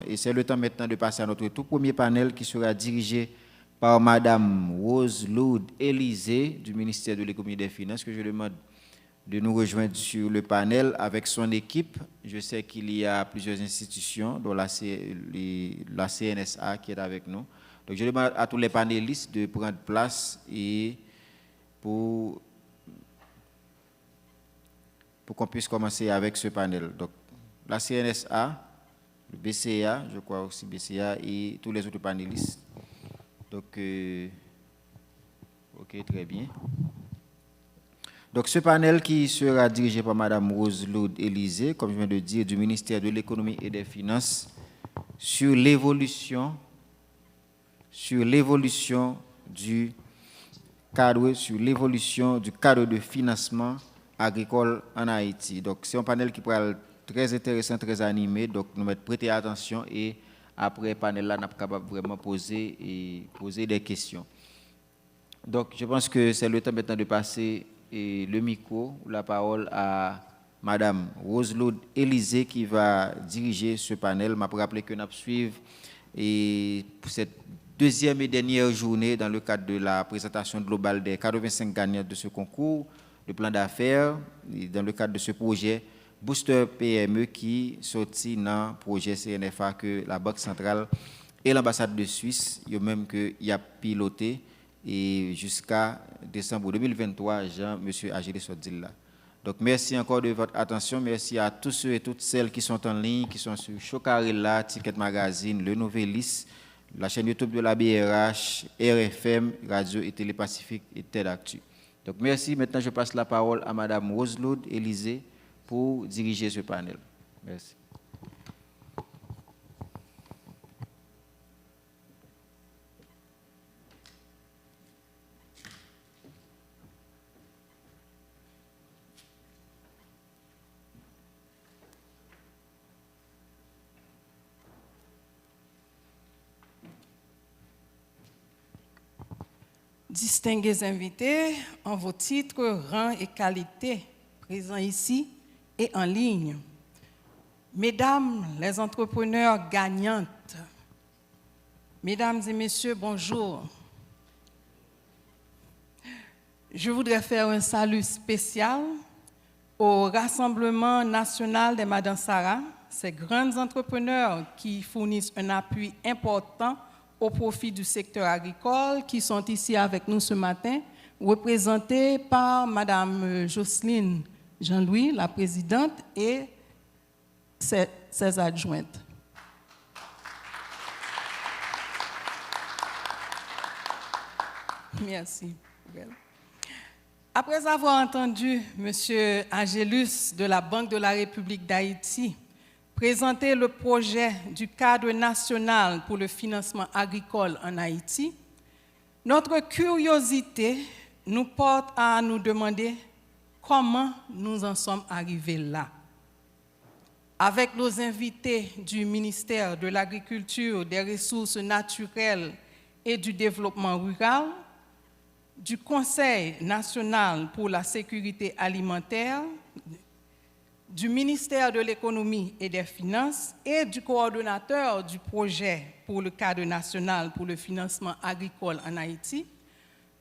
Et c'est le temps maintenant de passer à notre tout premier panel qui sera dirigé par Madame Rose Loud Élysée du ministère de l'Économie et des Finances, que je demande de nous rejoindre sur le panel avec son équipe. Je sais qu'il y a plusieurs institutions, dont la CNSA qui est avec nous. Donc je demande à tous les panélistes de prendre place et pour qu'on puisse commencer avec ce panel. Donc la CNSA, le BCA, je crois aussi BCA et tous les autres panélistes. Donc, ok, très bien. Donc, ce panel qui sera dirigé par Mme Rose Loud Élysée, comme je viens de dire, du ministère de l'Économie et des Finances, sur l'évolution du cadre, de financement agricole en Haïti. Donc, c'est un panel qui pourrait être très intéressant, très animé. Donc, nous mettons prêter attention et après le panel là, nous sommes capables vraiment poser des questions. Donc, je pense que c'est le temps maintenant de passer le micro, la parole à Madame Rose Loud Élysée qui va diriger ce panel. Je vais rappeler que nous suivons pour cette deuxième et dernière journée dans le cadre de la présentation globale des 85 gagnants de ce concours, de plan d'affaires, dans le cadre de ce projet Booster PME qui sortit dans le projet CNFA que la Banque centrale et l'ambassade de Suisse, même qu'il y a piloté et jusqu'à décembre 2023, Monsieur Agile Sodil là. Donc, merci encore de votre attention. Merci à tous ceux et toutes celles qui sont en ligne, qui sont sur Chocarella, Ticket Magazine, Le Novelis, la chaîne YouTube de la BRH, RFM, Radio et Télé Pacifique et TED Actu. Donc, merci. Maintenant, je passe la parole à Mme Rose Loud Élysée pour diriger ce panel. Merci. Distingués invités, en vos titres, rangs et qualités, présents ici et en ligne. Mesdames les entrepreneurs gagnantes, mesdames et messieurs, bonjour. Je voudrais faire un salut spécial au Rassemblement national des Madame Sarah, ces grands entrepreneurs qui fournissent un appui important au profit du secteur agricole, qui sont ici avec nous ce matin, représentés par Madame Jocelyne Jean-Louis, la présidente, et ses adjointes. Merci. Après avoir entendu M. Angelus de la Banque de la République d'Haïti présenter le projet du cadre national pour le financement agricole en Haïti, notre curiosité nous porte à nous demander comment nous en sommes arrivés là. Avec nos invités du ministère de l'Agriculture, des Ressources naturelles et du Développement rural, du Conseil national pour la sécurité alimentaire, du ministère de l'Économie et des Finances et du coordonnateur du projet pour le cadre national pour le financement agricole en Haïti,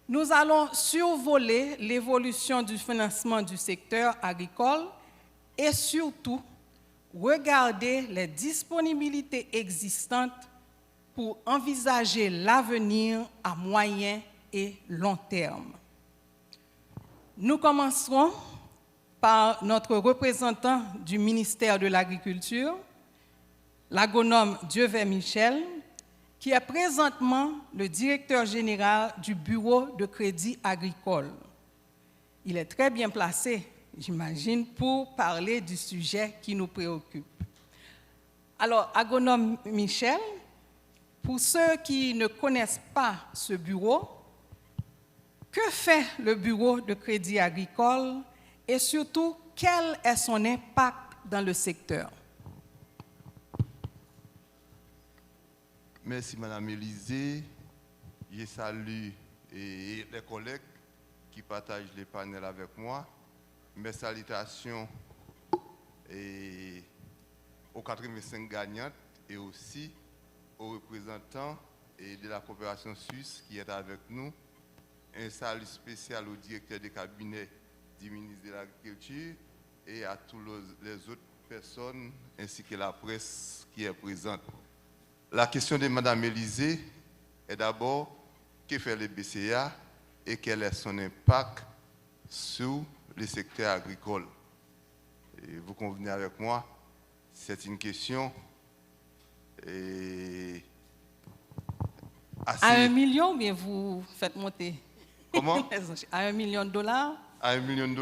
nous allons survoler l'évolution du financement du secteur agricole et surtout regarder les disponibilités existantes pour envisager l'avenir à moyen et long terme. Nous commencerons par notre représentant du ministère de l'Agriculture, l'agronome Dieuvert Michel, qui est présentement le directeur général du Bureau de crédit agricole. Il est très bien placé, j'imagine, pour parler du sujet qui nous préoccupe. Alors, agronome Michel, pour ceux qui ne connaissent pas ce bureau, que fait le Bureau de crédit agricole et surtout, quel est son impact dans le secteur? Merci Madame Élysée. Je salue les collègues qui partagent les panels avec moi. Mes salutations aux 85 gagnantes et aussi aux représentants et de la coopération suisse qui est avec nous. Un salut spécial au directeur de cabinet du ministre de l'Agriculture et à tous les autres personnes ainsi que la presse qui est présente. La question de Mme Élysée est d'abord que fait le BCA et quel est son impact sur le secteur agricole. Et vous convenez avec moi, c'est une question assez... À 1 million, bien vous faites monter. Comment? À $1 million? À $1 million,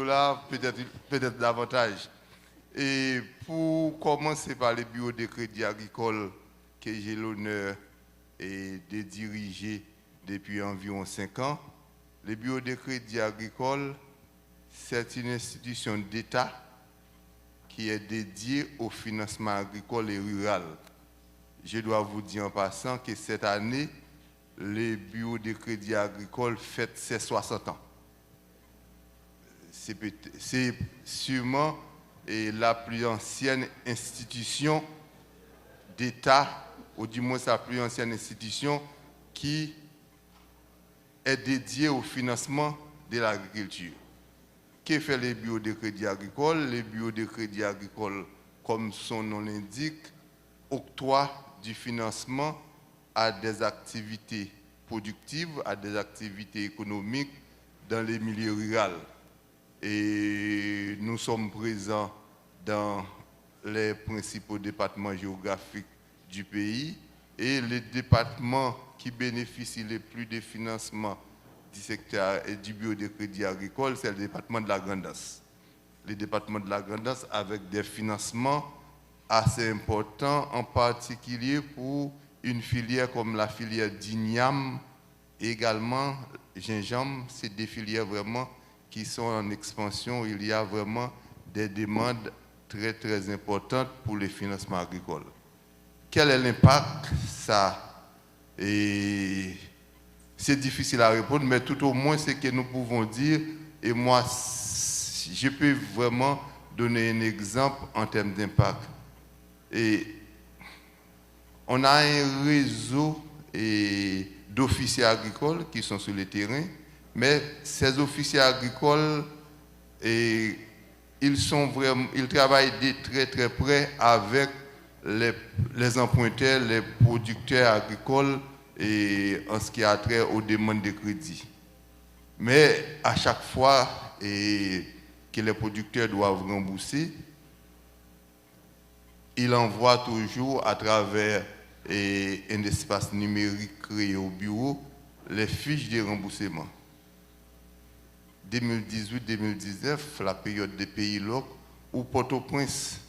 peut-être davantage. Et pour commencer par les bureaux de crédit agricole que j'ai l'honneur de diriger depuis environ 5 ans, les bureaux de crédit agricole, c'est une institution d'État qui est dédiée au financement agricole et rural. Je dois vous dire en passant que cette année, les bureaux de crédit agricole fêtent ses 60 ans. C'est sûrement la plus ancienne institution d'État, ou du moins la plus ancienne institution qui est dédiée au financement de l'agriculture. Que fait les bureaux de crédit agricole? Les bureaux de crédit agricole, comme son nom l'indique, octroient du financement à des activités productives, à des activités économiques dans les milieux ruraux. Et nous sommes présents dans les principaux départements géographiques du pays et les départements qui bénéficient le plus de financement du secteur et du bureau de crédit agricole, c'est le département de la Grand'Anse. Le département de la Grand'Anse avec des financements assez importants, en particulier pour une filière comme la filière d'igname et également gingembre. C'est des filières vraiment qui sont en expansion. Il y a vraiment des demandes très très importantes pour les financements agricoles. Quel est l'impact? Ça, et c'est difficile à répondre, mais tout au moins c'est que nous pouvons dire, et moi je peux vraiment donner un exemple en termes d'impact. Et on a un réseau d'officiers agricoles qui sont sur le terrain, mais ces officiers agricoles, ils travaillent de très très près avec les emprunteurs, les producteurs agricoles et en ce qui a trait aux demandes de crédit. Mais à chaque fois que les producteurs doivent rembourser, ils envoient toujours à travers un espace numérique créé au bureau les fiches de remboursement. 2018-2019, la période des pays locaux, où Port-au-Prince,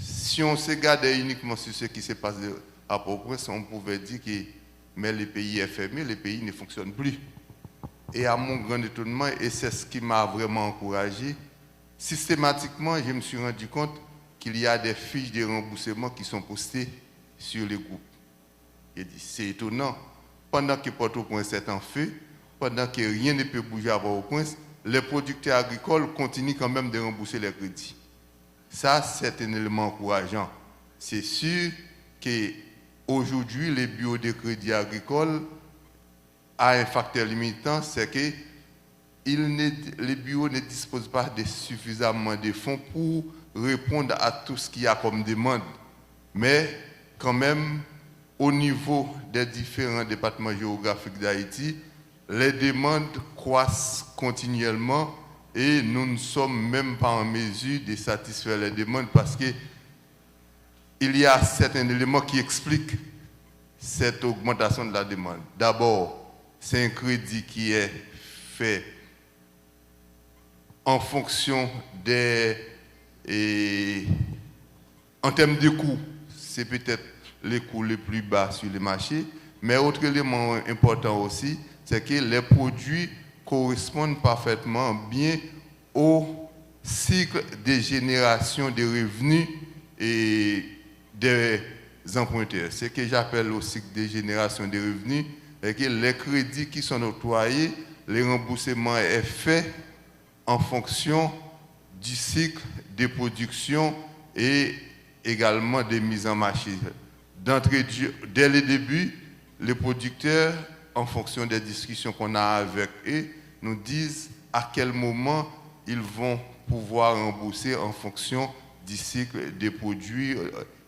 si on se gardait uniquement sur ce qui se passe à Port-au-Prince, on pouvait dire que mais le pays est fermé, le pays ne fonctionne plus. Et à mon grand étonnement, et c'est ce qui m'a vraiment encouragé, systématiquement, je me suis rendu compte qu'il y a des fiches de remboursement qui sont postées sur les groupes. J'ai dit, c'est étonnant. Pendant que Port-au-Prince est en feu, pendant que rien ne peut bouger à Port-au-Prince, les producteurs agricoles continuent quand même de rembourser les crédits. Ça, c'est un élément encourageant. C'est sûr qu'aujourd'hui, les bureaux de crédit agricole a un facteur limitant, c'est que les bureaux ne disposent pas de suffisamment de fonds pour répondre à tout ce qu'il y a comme demande. Mais quand même, au niveau des différents départements géographiques d'Haïti, les demandes croissent continuellement et nous ne sommes même pas en mesure de satisfaire les demandes parce qu'il y a certains éléments qui expliquent cette augmentation de la demande. D'abord, c'est un crédit qui est fait en fonction en termes de coûts, c'est peut-être les coûts les plus bas sur le marché, mais autre élément important aussi, c'est que les produits correspondent parfaitement bien au cycle de génération de revenus et des emprunteurs. Ce que j'appelle le cycle de génération de revenus, c'est que les crédits qui sont octroyés, les remboursements est fait en fonction du cycle de production et également de mise en marché. dès le début, les producteurs, en fonction des discussions qu'on a avec eux, nous disent à quel moment ils vont pouvoir rembourser en fonction du cycle des produits.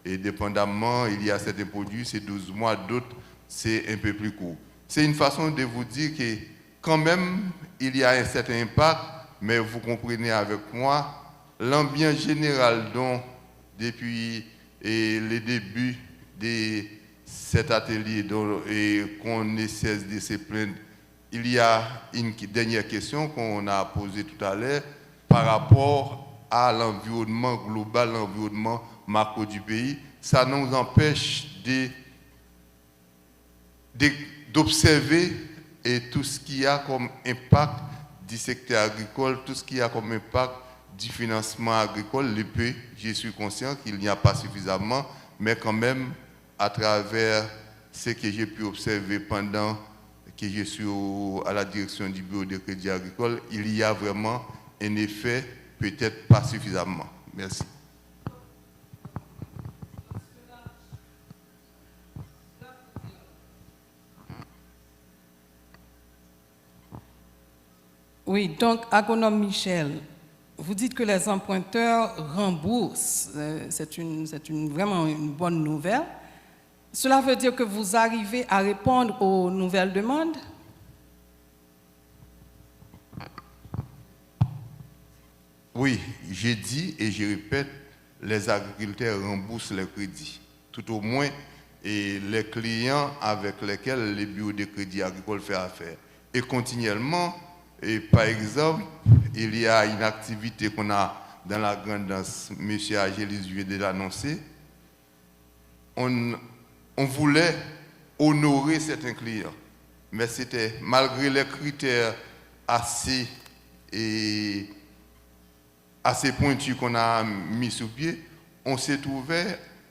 Et dépendamment, il y a certains produits, c'est 12 mois, d'autres, c'est un peu plus court. C'est une façon de vous dire que quand même, il y a un certain impact, mais vous comprenez avec moi, l'ambiance générale dont, depuis le début de cet atelier et qu'on ne cesse de se plaindre, il y a une dernière question qu'on a posée tout à l'heure par rapport à l'environnement global, l'environnement macro du pays. Ça nous empêche d'observer tout ce qu'il y a comme impact du secteur agricole, tout ce qu'il y a comme impact du financement agricole. Le peu, je suis conscient qu'il n'y a pas suffisamment, mais quand même, à travers ce que j'ai pu observer pendant que je suis à la direction du bureau de crédit agricole, il y a vraiment un effet, peut-être pas suffisamment. Merci. Oui, donc, agronome Michel, vous dites que les emprunteurs remboursent. C'est vraiment une bonne nouvelle. Cela veut dire que vous arrivez à répondre aux nouvelles demandes? Oui, j'ai dit et je répète, les agriculteurs remboursent les crédits. Tout au moins, et les clients avec lesquels les bureaux de crédit agricole font affaire. Et continuellement, et par exemple, il y a une activité qu'on a dans la grande danse, M. Agélis vient de l'annoncer. On voulait honorer certains clients, mais c'était malgré les critères assez pointus qu'on a mis sur pied, on s'est trouvé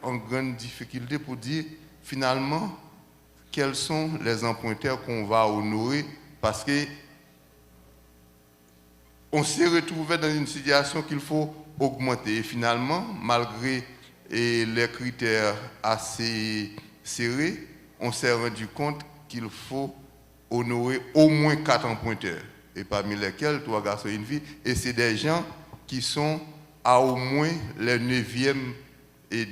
en grande difficulté pour dire finalement quels sont les emprunteurs qu'on va honorer, parce que on s'est retrouvé dans une situation qu'il faut augmenter. Et finalement, malgré les critères assez serrés, on s'est rendu compte qu'il faut honorer au moins 4 emprunteurs, et parmi lesquels 3 garçons et une fille. Et c'est des gens qui sont à au moins les 9e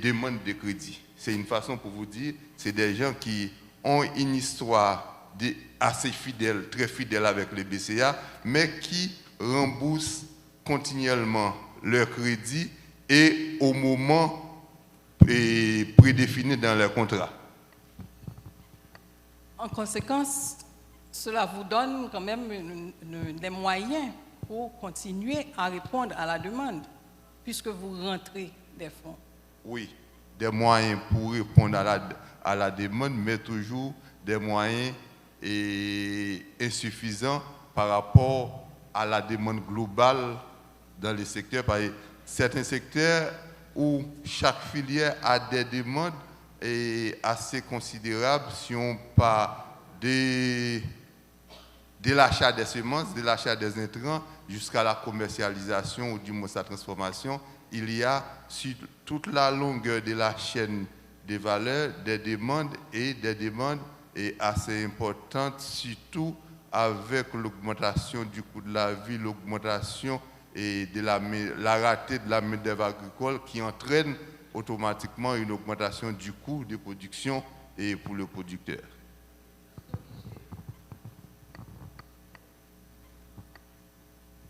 demande de crédit. C'est une façon pour vous dire, c'est des gens qui ont une histoire assez fidèle, très fidèle avec les BCA, mais qui remboursent continuellement leur crédit et au moment prédéfini dans leur contrat. En conséquence, cela vous donne quand même des moyens pour continuer à répondre à la demande, puisque vous rentrez des fonds. Oui, des moyens pour répondre à la demande, mais toujours des moyens insuffisants par rapport à la demande globale dans les secteurs. Par certains secteurs où chaque filière a des demandes assez considérables, si on parle de l'achat des semences, de l'achat des intrants, jusqu'à la commercialisation ou du moins sa transformation, il y a sur toute la longueur de la chaîne des valeurs des demandes assez importantes, surtout avec l'augmentation du coût de la vie, l'augmentation et de la rareté de la main-d'œuvre agricole qui entraîne automatiquement une augmentation du coût de production et pour le producteur.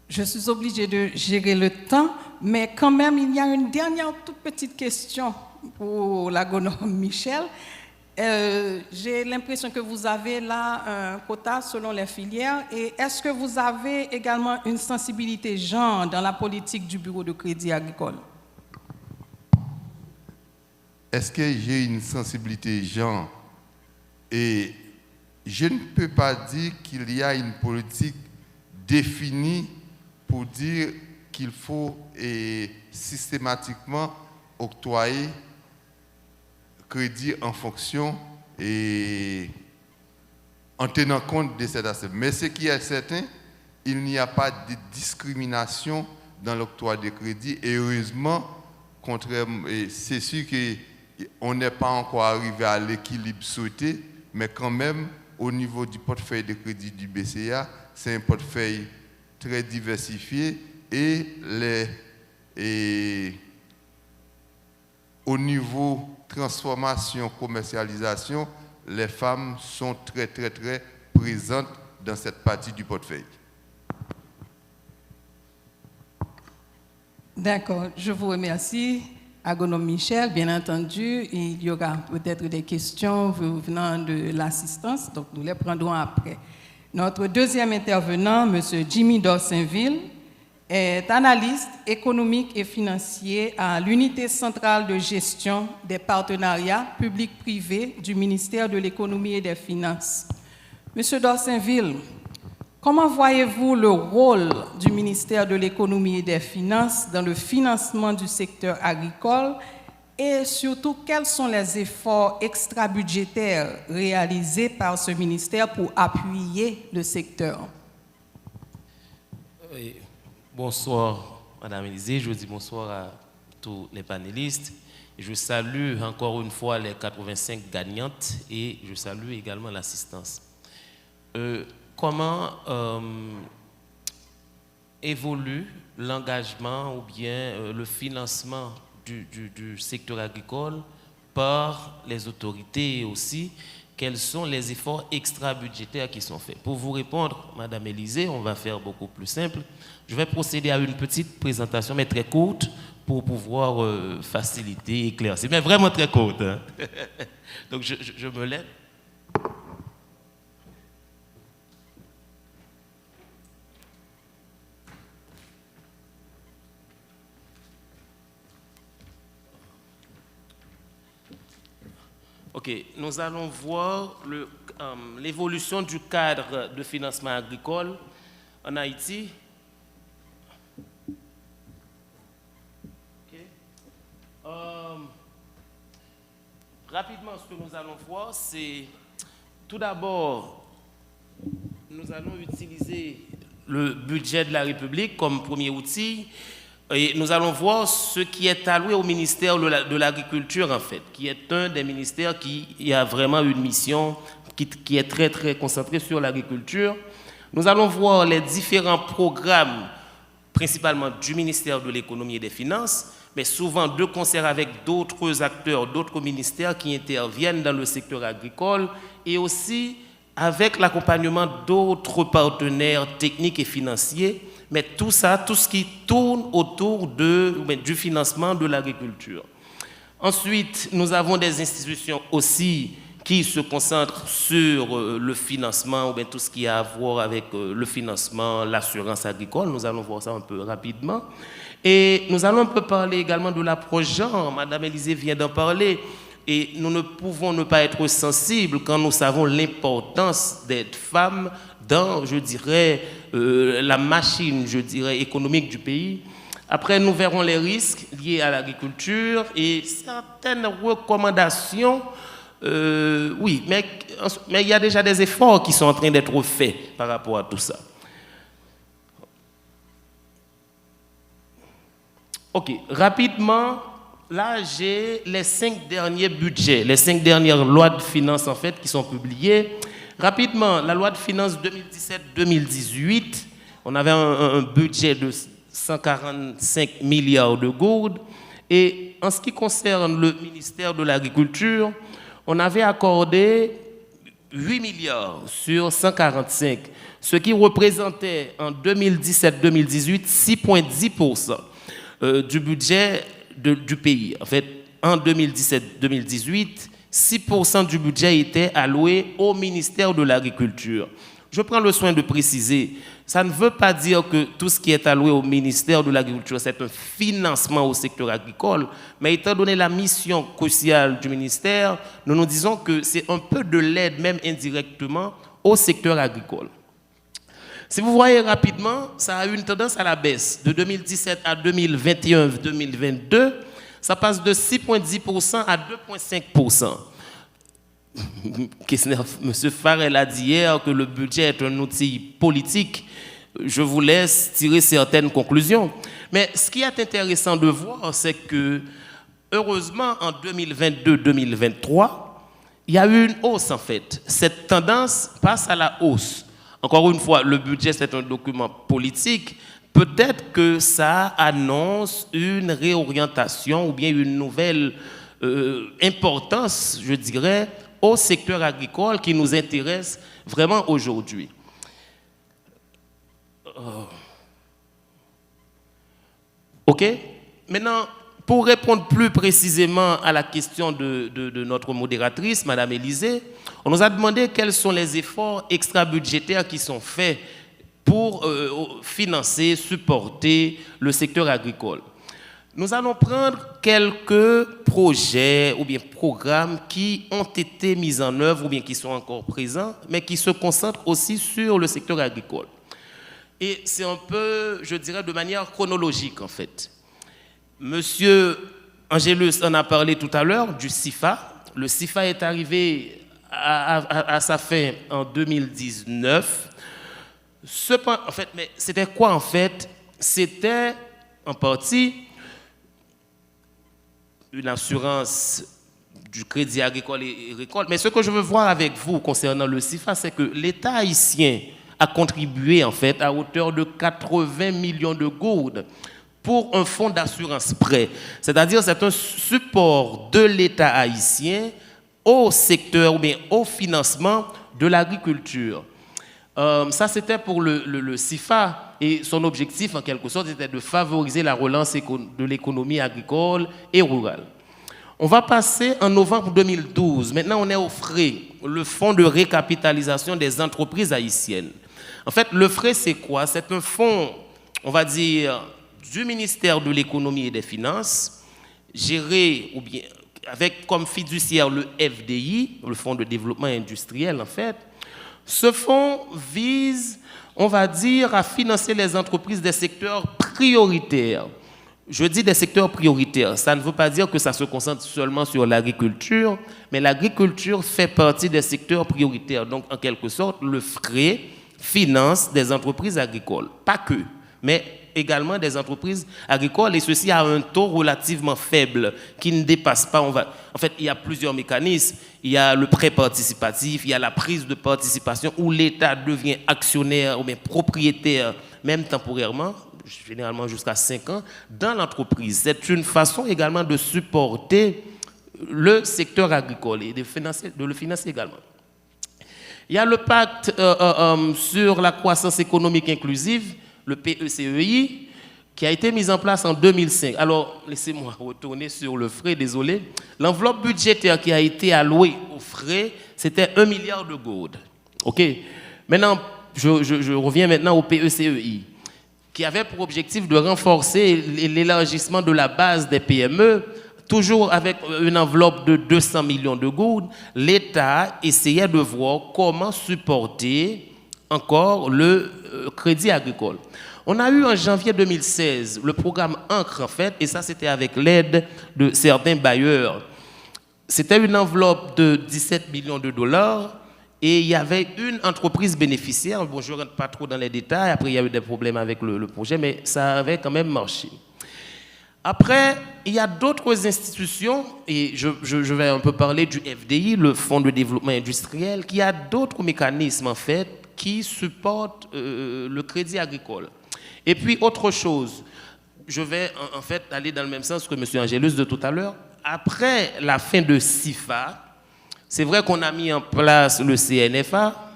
Je suis obligée de gérer le temps, mais quand même, il y a une dernière toute petite question pour l'agronome Michel. J'ai l'impression que vous avez là un quota selon les filières. Et est-ce que vous avez également une sensibilité genre dans la politique du bureau de crédit agricole? Est-ce que j'ai une sensibilité genre? Et je ne peux pas dire qu'il y a une politique définie pour dire qu'il faut systématiquement octroyer crédit en fonction et en tenant compte de cet aspect. Mais ce qui est certain, il n'y a pas de discrimination dans l'octroi de crédit. Et heureusement, c'est sûr que on n'est pas encore arrivé à l'équilibre souhaité, mais quand même, au niveau du portefeuille de crédit du BCA, c'est un portefeuille très diversifié et au niveau transformation, commercialisation, les femmes sont très présentes dans cette partie du portefeuille. D'accord, je vous remercie. Agronome Michel, bien entendu, il y aura peut-être des questions venant de l'assistance, donc nous les prendrons après. Notre deuxième intervenant, M. Jimmy Dorsainville, est analyste économique et financier à l'unité centrale de gestion des partenariats publics-privés du ministère de l'Économie et des Finances. Monsieur Dorsainville, comment voyez-vous le rôle du ministère de l'Économie et des Finances dans le financement du secteur agricole et surtout quels sont les efforts extra-budgétaires réalisés par ce ministère pour appuyer le secteur? Oui. Bonsoir, Madame Élisée. Je dis bonsoir à tous les panélistes. Je salue encore une fois les 85 gagnantes et je salue également l'assistance. Comment évolue l'engagement ou bien le financement du secteur agricole par les autorités et aussi quels sont les efforts extra-budgétaires qui sont faits? Pour vous répondre, Madame Élisée, on va faire beaucoup plus simple. Je vais procéder à une petite présentation, mais très courte, pour pouvoir faciliter et éclaircir. Mais vraiment très courte. Hein? Donc, je me lève. Ok, nous allons voir l'évolution du cadre de financement agricole en Haïti. Okay. Rapidement, ce que nous allons voir, c'est tout d'abord, nous allons utiliser le budget de la République comme premier outil. Et nous allons voir ce qui est alloué au ministère de l'Agriculture, en fait, qui est un des ministères qui a vraiment une mission qui est très concentrée sur l'agriculture. Nous allons voir les différents programmes, principalement du ministère de l'Économie et des Finances, mais souvent de concert avec d'autres acteurs, d'autres ministères qui interviennent dans le secteur agricole et aussi avec l'accompagnement d'autres partenaires techniques et financiers. Mais tout ça, tout ce qui tourne autour du financement de l'agriculture. Ensuite, nous avons des institutions aussi qui se concentrent sur le financement, ou bien tout ce qui a à voir avec le financement, l'assurance agricole. Nous allons voir ça un peu rapidement. Et nous allons un peu parler également de l'approche genre. Madame Élisée vient d'en parler. Et nous ne pouvons ne pas être sensibles quand nous savons l'importance d'être femmes dans, je dirais, la machine, je dirais, économique du pays. Après, nous verrons les risques liés à l'agriculture et certaines recommandations. Oui, mais il y a déjà des efforts qui sont en train d'être faits par rapport à tout ça. OK, rapidement. Là, j'ai les 5 derniers budgets, les 5 dernières lois de finances, en fait, qui sont publiées. Rapidement, la loi de finances 2017-2018, on avait un budget de 145 milliards de gourdes. Et en ce qui concerne le ministère de l'Agriculture, on avait accordé 8 milliards sur 145, ce qui représentait en 2017-2018 6,10% du budget du pays. En fait, en 2017-2018, 6% du budget était alloué au ministère de l'Agriculture. Je prends le soin de préciser, ça ne veut pas dire que tout ce qui est alloué au ministère de l'Agriculture, c'est un financement au secteur agricole, mais étant donné la mission cruciale du ministère, nous nous disons que c'est un peu de l'aide, même indirectement, au secteur agricole. Si vous voyez rapidement, ça a eu une tendance à la baisse. De 2017 à 2021-2022, ça passe de 6,10% à 2,5%. M. Farrell a dit hier que le budget est un outil politique. Je vous laisse tirer certaines conclusions. Mais ce qui est intéressant de voir, c'est que heureusement, en 2022-2023, il y a eu une hausse en fait. Cette tendance passe à la hausse. Encore une fois, le budget, c'est un document politique. Peut-être que ça annonce une réorientation ou bien une nouvelle importance, je dirais, au secteur agricole qui nous intéresse vraiment aujourd'hui. OK? Maintenant, pour répondre plus précisément à la question de notre modératrice, Madame Élisée, on nous a demandé quels sont les efforts extra-budgétaires qui sont faits pour financer, supporter le secteur agricole. Nous allons prendre quelques projets ou bien programmes qui ont été mis en œuvre ou bien qui sont encore présents, mais qui se concentrent aussi sur le secteur agricole. Et c'est un peu, je dirais, de manière chronologique en fait. Monsieur Angelus en a parlé tout à l'heure du CIFA. Le CIFA est arrivé à sa fin en 2019. En fait, mais c'était quoi en fait? C'était en partie une assurance du crédit agricole et récolte. Mais ce que je veux voir avec vous concernant le CIFA, c'est que l'État haïtien a contribué en fait à hauteur de 80 millions de gourdes pour un fonds d'assurance prêt. C'est-à-dire c'est un support de l'État haïtien au secteur ou bien au financement de l'agriculture. Ça, c'était pour le CIFA et son objectif, en quelque sorte, était de favoriser la relance de l'économie agricole et rurale. On va passer en novembre 2012. Maintenant, on est au FRE, le Fonds de récapitalisation des entreprises haïtiennes. En fait, le FRE, c'est quoi? C'est un fonds, on va dire, du ministère de l'économie et des finances, géré ou bien avec comme fiduciaire le FDI, le Fonds de développement industriel, en fait. Ce fonds vise, on va dire, à financer les entreprises des secteurs prioritaires. Je dis des secteurs prioritaires. Ça ne veut pas dire que ça se concentre seulement sur l'agriculture, mais l'agriculture fait partie des secteurs prioritaires. Donc, en quelque sorte, le FRE finance des entreprises agricoles. Pas que, mais également des entreprises agricoles, et ceci à un taux relativement faible, qui ne dépasse pas, en fait, il y a plusieurs mécanismes. Il y a le prêt participatif, il y a la prise de participation où l'État devient actionnaire ou bien propriétaire, même temporairement, généralement jusqu'à 5 ans, dans l'entreprise. C'est une façon également de supporter le secteur agricole et de le financer également. Il y a le pacte sur la croissance économique inclusive, le PECEI, qui a été mis en place en 2005. Alors, laissez-moi retourner sur le FRE, désolé. L'enveloppe budgétaire qui a été allouée au FRE, c'était 1 milliard de gourdes. OK? Maintenant, je reviens maintenant au PECEI, qui avait pour objectif de renforcer l'élargissement de la base des PME, toujours avec une enveloppe de 200 millions de gourdes. L'État essayait de voir comment supporter encore le crédit agricole. On a eu en janvier 2016 le programme Ancre, en fait, et ça c'était avec l'aide de certains bailleurs. C'était une enveloppe de 17 millions de dollars et il y avait une entreprise bénéficiaire. Bon, je ne rentre pas trop dans les détails, après il y a eu des problèmes avec le projet, mais ça avait quand même marché. Après, il y a d'autres institutions, et je vais un peu parler du FDI, le Fonds de développement industriel, qui a d'autres mécanismes, en fait, qui supportent le crédit agricole. Et puis, autre chose, je vais en fait aller dans le même sens que M. Angelus de tout à l'heure. Après la fin de CIFA, c'est vrai qu'on a mis en place le CNFA,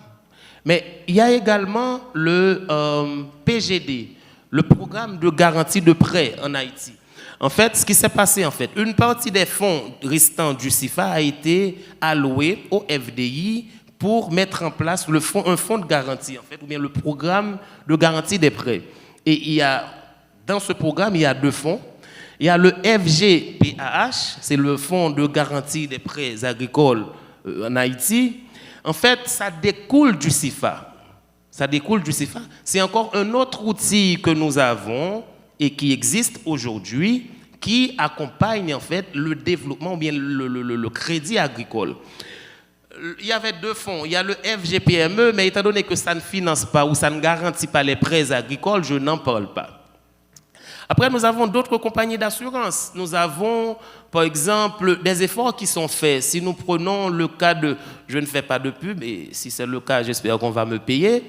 mais il y a également le PGD, le programme de garantie de prêt en Haïti. En fait, ce qui s'est passé, en fait, une partie des fonds restants du CIFA a été allouée au FDI pour mettre en place un fonds de garantie, en fait, ou bien le programme de garantie des prêts. Et dans ce programme, il y a 2 fonds. Il y a le FGPAH, c'est le fonds de garantie des prêts agricoles en Haïti. En fait, ça découle du CIFA. C'est encore un autre outil que nous avons et qui existe aujourd'hui, qui accompagne en fait le développement ou bien le crédit agricole. Il y avait 2 fonds. Il y a le FGPME, mais étant donné que ça ne finance pas ou ça ne garantit pas les prêts agricoles, je n'en parle pas. Après, nous avons d'autres compagnies d'assurance. Nous avons, par exemple, des efforts qui sont faits. Si nous prenons le cas de, je ne fais pas de pub, et si c'est le cas, j'espère qu'on va me payer,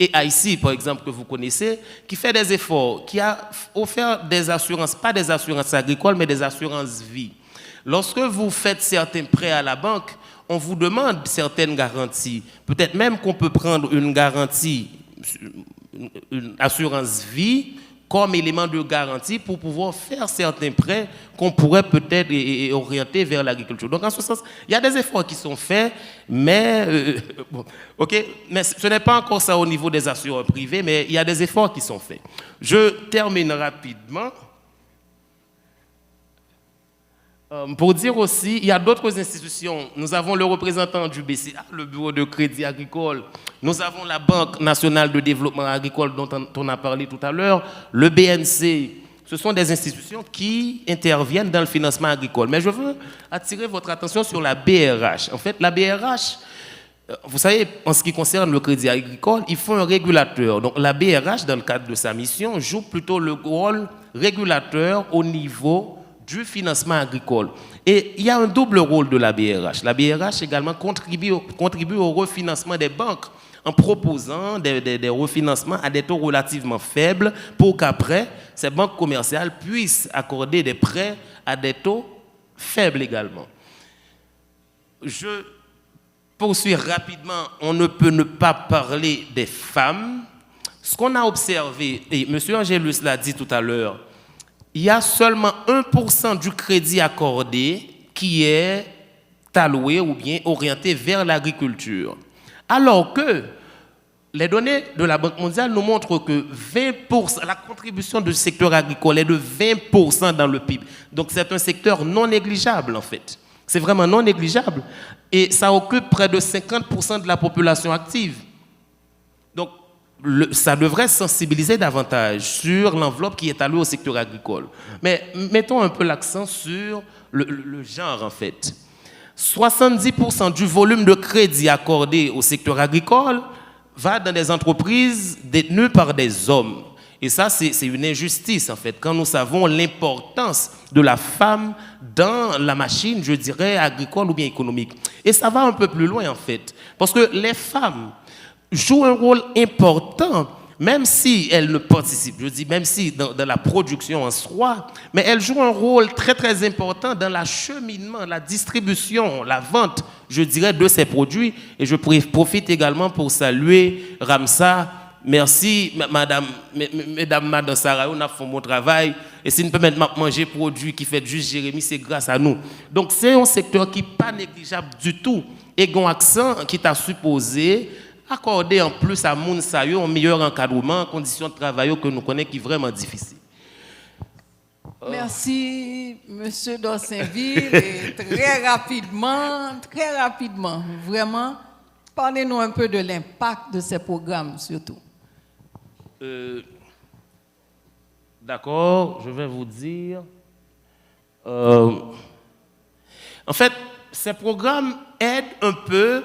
et IC, par exemple, que vous connaissez, qui fait des efforts, qui a offert des assurances, pas des assurances agricoles, mais des assurances vie. Lorsque vous faites certains prêts à la banque, on vous demande certaines garanties. Peut-être même qu'on peut prendre une garantie, une assurance vie, comme élément de garantie pour pouvoir faire certains prêts qu'on pourrait peut-être orienter vers l'agriculture. Donc, en ce sens, il y a des efforts qui sont faits, mais, mais ce n'est pas encore ça au niveau des assureurs privés, mais il y a des efforts qui sont faits. Je termine rapidement. Pour dire aussi, il y a d'autres institutions. Nous avons le représentant du BCA, le Bureau de crédit agricole. Nous avons la Banque nationale de développement agricole dont on a parlé tout à l'heure, le BNC. Ce sont des institutions qui interviennent dans le financement agricole. Mais je veux attirer votre attention sur la BRH. En fait, la BRH, vous savez, en ce qui concerne le crédit agricole, il faut un régulateur. Donc la BRH, dans le cadre de sa mission, joue plutôt le rôle régulateur au niveau du financement agricole. Et il y a un double rôle de la BRH. La BRH également contribue au refinancement des banques en proposant des refinancements à des taux relativement faibles pour qu'après, ces banques commerciales puissent accorder des prêts à des taux faibles également. Je poursuis rapidement. On ne peut ne pas parler des femmes. Ce qu'on a observé, et M. Angelus l'a dit tout à l'heure, il y a seulement 1% du crédit accordé qui est alloué ou bien orienté vers l'agriculture. Alors que les données de la Banque mondiale nous montrent que 20%, la contribution du secteur agricole est de 20% dans le PIB. Donc c'est un secteur non négligeable en fait. C'est vraiment non négligeable. Et ça occupe près de 50% de la population active. Donc ça devrait sensibiliser davantage sur l'enveloppe qui est allouée au secteur agricole. Mais mettons un peu l'accent sur le genre, en fait. 70% du volume de crédit accordé au secteur agricole va dans des entreprises détenues par des hommes. Et ça, c'est une injustice, en fait, quand nous savons l'importance de la femme dans la machine, je dirais, agricole ou bien économique. Et ça va un peu plus loin, en fait, parce que les femmes jouent un rôle important, même si elles ne participent, je dis même si dans la production en soi, mais elles jouent un rôle très très important dans l'acheminement, la distribution, la vente, je dirais, de ces produits. Et je profite également pour saluer Ramsa. Merci, mesdames Sarah, on a fait mon travail. Et si nous pouvons maintenant manger produits qui fait juste Jérémy, c'est grâce à nous. Donc c'est un secteur qui n'est pas négligeable du tout. Et un accent qui t'a supposé accorder en plus à Mounsayo un meilleur encadrement, conditions de travail que nous connaissons qui sont vraiment difficiles. Merci, M. Dorsainville. Et très rapidement, vraiment, parlez-nous un peu de l'impact de ces programmes, surtout. D'accord, je vais vous dire. En fait, ces programmes aident un peu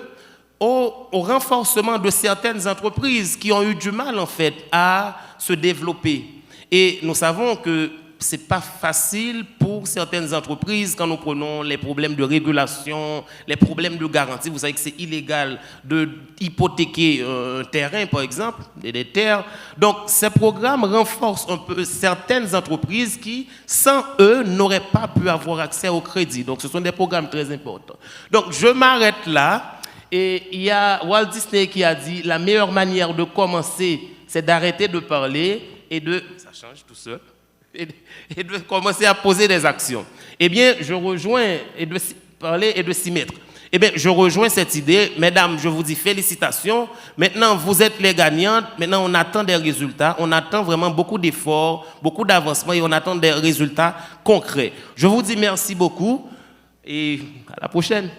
au renforcement de certaines entreprises qui ont eu du mal, en fait, à se développer. Et nous savons que ce n'est pas facile pour certaines entreprises quand nous prenons les problèmes de régulation, les problèmes de garantie. Vous savez que c'est illégal d'hypothéquer un terrain, par exemple, des terres. Donc, ces programmes renforcent un peu certaines entreprises qui, sans eux, n'auraient pas pu avoir accès au crédit. Donc, ce sont des programmes très importants. Donc, je m'arrête là. Et il y a Walt Disney qui a dit la meilleure manière de commencer, c'est d'arrêter de parler et de... Ça change tout seul. Et de commencer à poser des actions. Eh bien, je rejoins, et de parler et de s'y mettre. Eh bien, je rejoins cette idée. Mesdames, je vous dis félicitations. Maintenant, vous êtes les gagnantes. Maintenant, on attend des résultats. On attend vraiment beaucoup d'efforts, beaucoup d'avancements et on attend des résultats concrets. Je vous dis merci beaucoup et à la prochaine.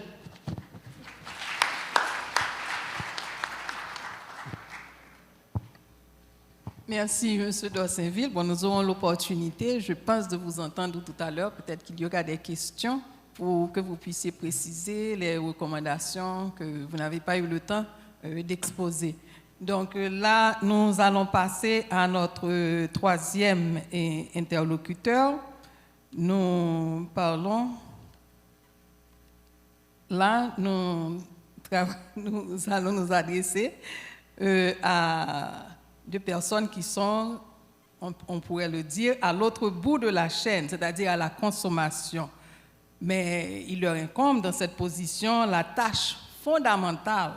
Merci, M. Dorsainville. Bon, nous aurons l'opportunité, je pense, de vous entendre tout à l'heure. Peut-être qu'il y aura des questions pour que vous puissiez préciser les recommandations que vous n'avez pas eu le temps d'exposer. Donc là, nous allons passer à notre troisième interlocuteur. Nous parlons, là, nous allons nous adresser à deux personnes qui sont, on pourrait le dire, à l'autre bout de la chaîne, c'est-à-dire à la consommation. Mais il leur incombe dans cette position la tâche fondamentale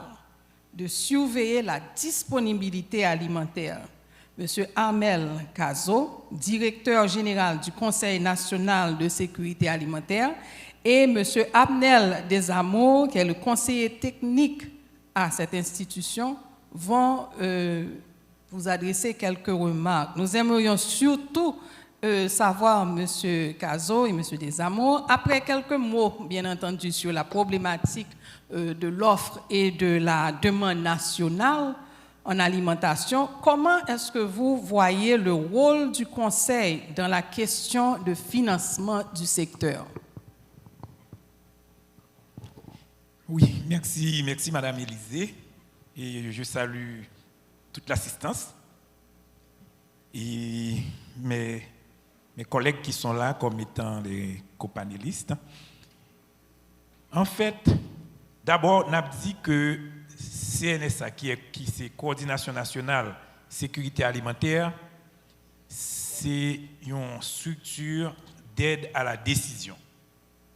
de surveiller la disponibilité alimentaire. Monsieur Armel Cazot, directeur général du Conseil national de sécurité alimentaire, et monsieur Abnel Desamours, qui est le conseiller technique à cette institution, vont vous adresser quelques remarques. Nous aimerions surtout savoir, monsieur Cazot et monsieur Desamours, après quelques mots, bien entendu, sur la problématique de l'offre et de la demande nationale en alimentation, comment est-ce que vous voyez le rôle du Conseil dans la question de financement du secteur? Oui, merci Madame Élisée. Et je salue toute l'assistance et mes collègues qui sont là comme étant les copanélistes. En fait, d'abord, on a dit que CNSA, qui c'est Coordination nationale sécurité alimentaire, c'est une structure d'aide à la décision.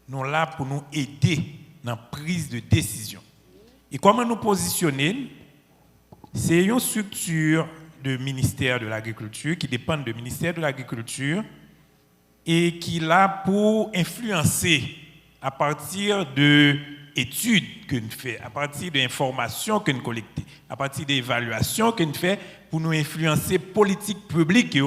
Nous sommes là pour nous aider dans la prise de décision. Et comment nous positionner? C'est une structure du ministère de l'Agriculture qui dépend du ministère de l'Agriculture et qui est là pour influencer à partir de études que nous faisons, à partir d'informations que nous collectons, à partir d'évaluations que nous faisons pour nous influencer politique publique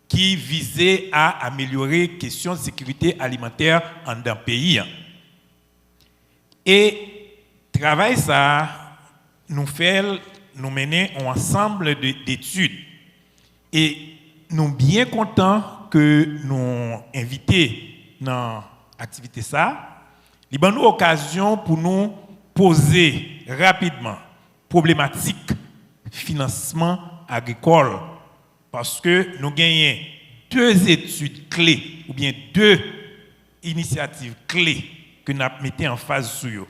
qui visait à améliorer les questions de sécurité alimentaire en un pays. Et travail ça nous mener un ensemble d'études. Et nous sommes bien contents que nous invités dans l'activité ça. Il y a une occasion pour nous poser rapidement problématique financement agricole parce que nous gagnons deux études clés ou bien deux initiatives clés que nous mettons en phase sur eux.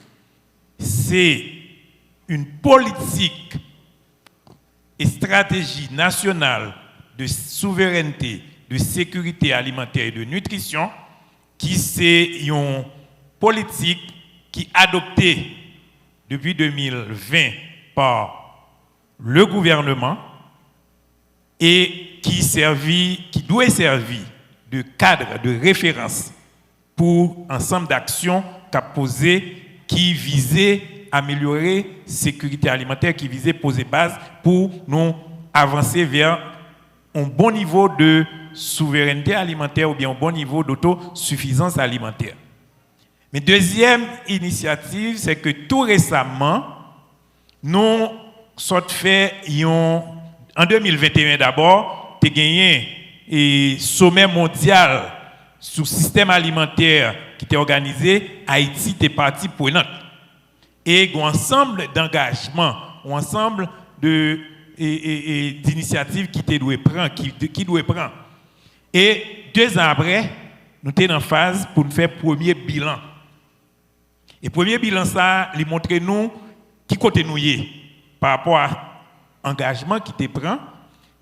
C'est une politique et stratégie nationale de souveraineté, de sécurité alimentaire et de nutrition qui c'est une politique qui est adoptée depuis 2020 par le gouvernement et qui doit servir de cadre, de référence pour un ensemble d'actions qu'a posé qui visait à améliorer la sécurité alimentaire, qui visait à poser base pour nous avancer vers un bon niveau de souveraineté alimentaire ou bien un bon niveau d'autosuffisance alimentaire. Mais deuxième initiative, c'est que tout récemment, nous sommes fait en 2021 d'abord, tu as gagné un sommet mondial sur le système alimentaire qui était organisé, Haïti était partie prenante. Et un ensemble d'engagements, un ensemble d'initiatives qui doivent prendre. Et 2 ans après, nous sommes en phase pour nous faire le premier bilan. Et le premier bilan, ça, il montre nous qui côté nous y par rapport à l'engagement qui te prend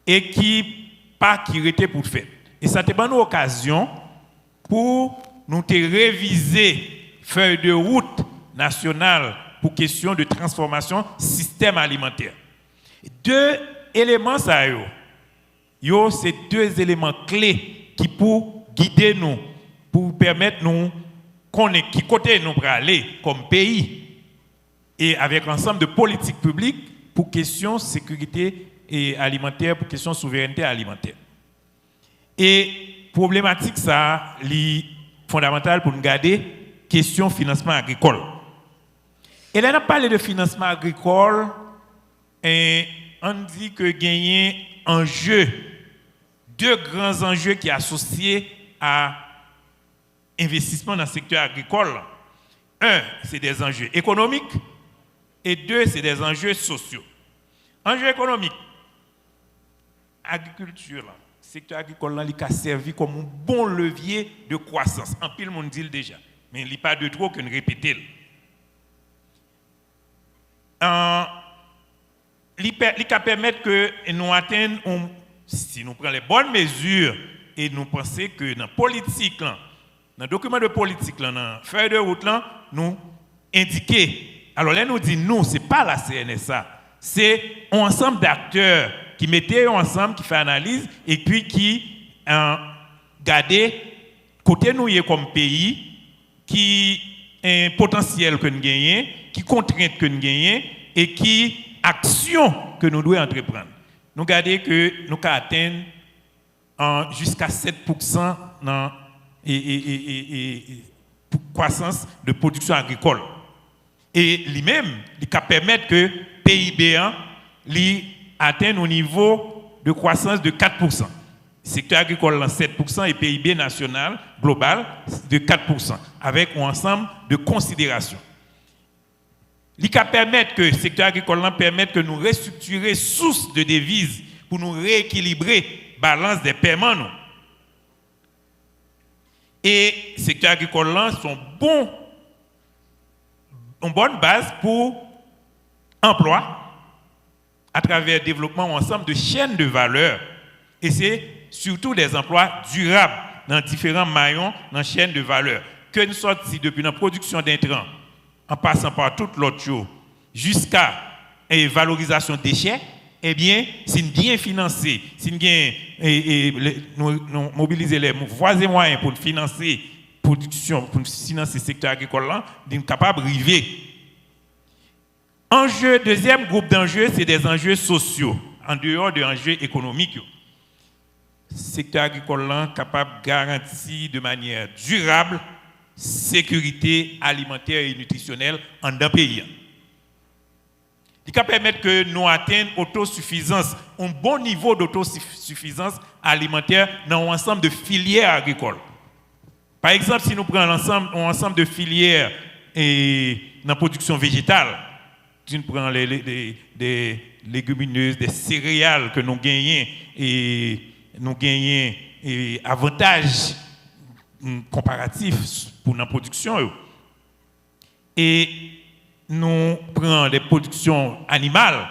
et qui pas qui était pour faire. Et ça te donne une occasion pour nous te réviser feuille de route nationale pour question de transformation système alimentaire. 2 éléments ça c'est 2 éléments clés qui pour guider nous, pour permettre nous connaître qui côté nous pour aller comme pays et avec l'ensemble de politiques publiques pour question sécurité et alimentaire, pour question souveraineté alimentaire. Et problématique ça, est fondamentale pour nous garder question financement agricole. Et là, on a parlé de financement agricole et on dit que gagner enjeu, 2 grands enjeux qui sont associés à investissement dans le secteur agricole. 1, c'est des enjeux économiques et 2, c'est des enjeux sociaux. Enjeu économique. Agriculture, le secteur agricole, il a servi comme un bon levier de croissance. En pile, monde dit le déjà. Mais il n'y a pas de trop que nous répéter. Il peut permettre que nous atteignions, si nous prenons les bonnes mesures et nous pensons que dans la politique, dans le document de politique, dans la feuille de route, nous indiquer. Alors là, nous disons, nous, ce n'est pas la CNSA, c'est un ensemble d'acteurs qui mettent ensemble, qui font analyse et puis qui regardent côté nous comme pays, qui un potentiel que nous gagnons, qui contraintes que nous gagnons et qui actions que nous devons entreprendre. Nous regardons que nous atteignons jusqu'à 7% dans croissance de production agricole. Et lui-même, il peut permettre que PIB atteigne au niveau de croissance de 4%. Le secteur agricole 7% et PIB national global de 4%, avec un ensemble de considérations. Il peut permettre que le secteur agricole permette que nous restructurions sources de devises pour nous rééquilibrer la balance des paiements. Nous. Et le secteur agricole sont une bonne base pour emploi à travers le développement ensemble de chaînes de valeur. Et c'est surtout des emplois durables dans différents maillons dans la chaîne de valeur. Que nous sortions depuis la production d'intrants, en passant par toute l'autre chose, jusqu'à la valorisation des déchets, eh bien, si nous bien financé, si nous mobiliser les voies et moyens pour financer la production, pour financer le secteur agricole, nous sommes capables d'arriver. Deuxième groupe d'enjeux, c'est des enjeux sociaux, en dehors des enjeux économiques. Le secteur agricole est capable de garantir de manière durable sécurité alimentaire et nutritionnelle en un pays. Il peut permettre que nous atteignions autosuffisance, un bon niveau d'autosuffisance alimentaire dans un ensemble de filières agricoles. Par exemple, si nous prenons un ensemble de filières et dans la production végétale, si nous prenons des légumineuses, des céréales que nous gagnons et nous gagnons avantages comparatifs pour la production. Et nous prenons les productions animales,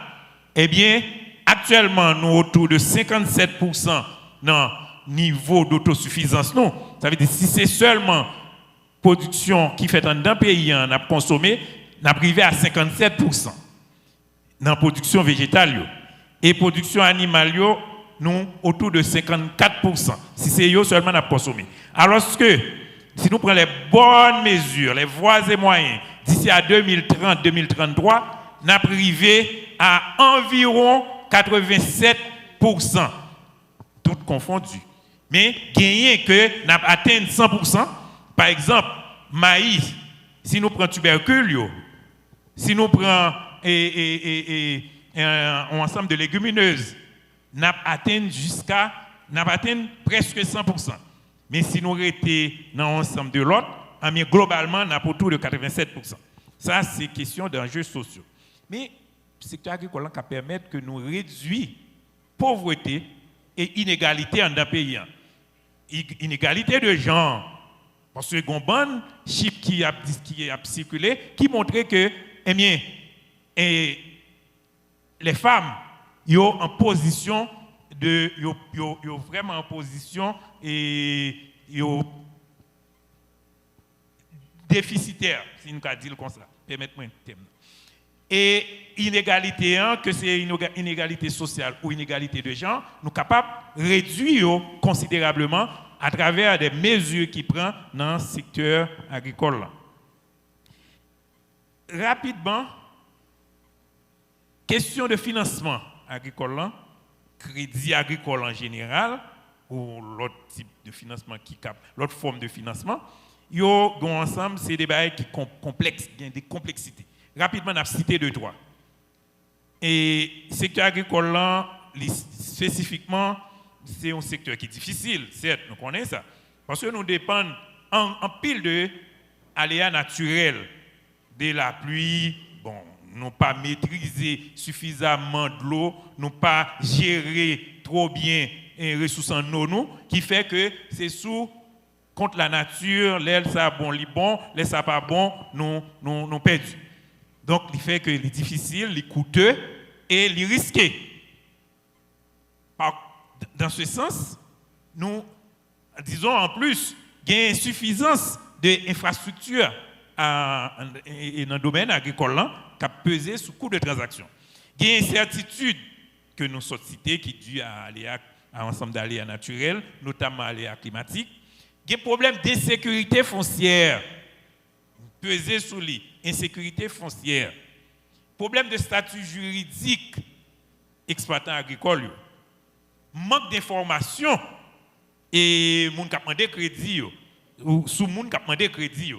eh bien, actuellement, nous autour de 57% dans le niveau d'autosuffisance. Non, ça veut dire si c'est seulement production qui fait dans un pays, on a consommé, on a privé à 57% dans la production végétale. Et production animale, nous autour de 54%. Si c'est eux seulement on a consommé. Alors que si nous prenons les bonnes mesures, les voies et moyens, d'ici à 2030-2033, nous avons privé à environ 87%, toutes confondues. Mais gagner que nous avons atteint 100%, par exemple, maïs, si nous prenons tubercules, si nous prenons un ensemble de légumineuses, nous avons atteint presque 100%. Mais si nous étions dans l'ensemble de l'autre, globalement, nous avons autour de 87%. Ça, c'est question d'enjeux sociaux. Mais le secteur agricole qui permet que nous réduisons pauvreté et inégalité en un pays. Inégalité de genre. Parce que un bon chiffre qui a circulé qui montrait que les femmes sont en position vraiment en position et déficitaire, si nous pouvons dire comme ça. Permettez-moi un terme. Et inégalité, que c'est une inégalité sociale ou inégalité de genre, nous sommes capables de réduire considérablement à travers des mesures qui prennent dans le secteur agricole. Rapidement, question de financement agricole, crédit agricole en général, ou l'autre type de financement l'autre forme de financement, ensemble, c'est des bails qui sont complexes, il y a des complexités. Rapidement, on a cité deux, trois. Et le secteur agricole, spécifiquement, c'est un secteur qui est difficile, certes, nous connaissons ça. Parce que nous dépendons en pile de aléas naturels, de la pluie, nous pas maîtriser suffisamment de l'eau, nous pas gérer trop bien les ressources en eau, nous, qui fait que c'est sous contre la nature, l'air ça bon, li bon, l'air ça pas bon, nous perdons. Donc, il fait que c'est difficile, c'est coûteux et c'est risqué. Dans ce sens, nous disons en plus qu'il y a une insuffisance d'infrastructures dans le domaine agricole qui a pesé sous coût de transaction. Il y a une incertitude que nous sommes cités qui est due à un ensemble d'aléas naturels, notamment à l'aléas climatiques. Il y a un problème d'insécurité foncière, pesé sous lui, insécurité foncière. Problème de statut juridique exploitant agricole. Manque d'information et moun qui a demandé crédit ou sous moun qui a demandé crédit.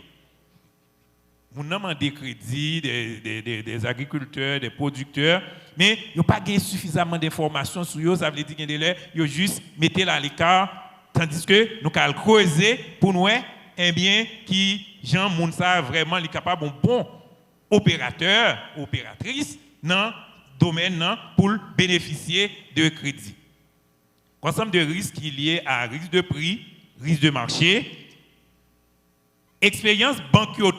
Moun a demandé crédit des agriculteurs, des producteurs, mais il n'y a pas suffisamment d'informations sur eux, ça veut dire qu'il y a juste mettez là à l'écart, tandis que nous allons creuser pour nous un bien qui Jean moun ça vraiment est capable un bon opérateur, opératrice dans le domaine pour bénéficier de crédit. Ensemble de risques liés à risque de prix, risque de marché, expérience bancaire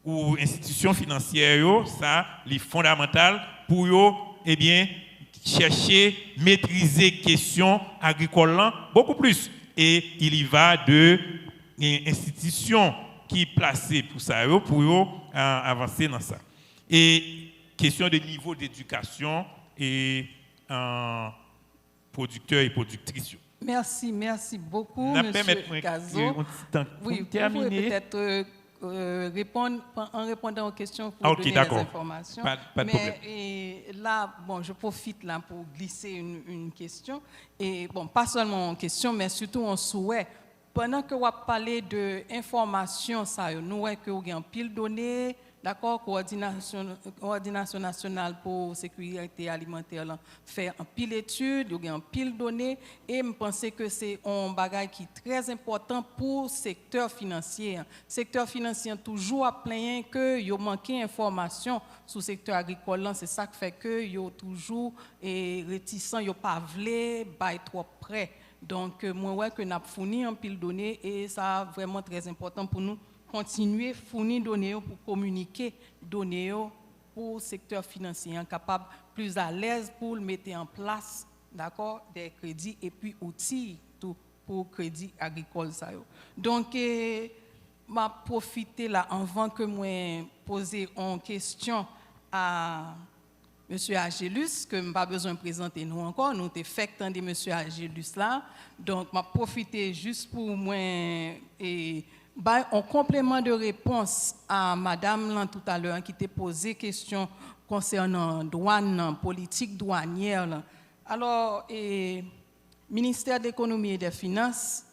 ou institution financière, ça est fondamental pour chercher, maîtriser questions agricoles beaucoup plus. Et il y va de institutions qui sont placées pour ça, pour avancer dans ça. Et question de niveau d'éducation et producteurs et productrices. Merci beaucoup, M. Gazo. Oui, vous pouvez peut-être répondre en répondant aux questions pour donner des informations. Pas de problème. Là, bon, je profite là pour glisser une question. Et bon, pas seulement une question, mais surtout un souhait. Pendant que vous parlez d'informations, nous voyons que vous avez un pile de données. D'accord, coordination nationale pour sécurité alimentaire fait un pile d'études, il y a un pile de données et je pense que c'est un bagage qui est très important pour le secteur financier. Le secteur financier toujours à plaindre que il manque d'informations sur le secteur agricole, c'est ça qui fait que il toujours réticent, il pas voulu bailler trop près. Donc moi ouais que n'a fourni un pile de données et ça vraiment très important pour nous. Continuer à fournir données pour communiquer données pour le secteur financier, capable plus à l'aise pour le mettre en place, d'accord, des crédits et puis outils tout pour crédit agricole ça. Donc m'a profiter là avant que moi poser une question à Monsieur Agélus, que je pas besoin de présenter nous encore, nous t'ai fait attendre Monsieur Agélus là, donc m'a profiter juste pour moi en complément de réponse à Madame là, tout à l'heure qui t'a posé question concernant douane, politique douanière. Là. Alors, ministère de l'économie et des finances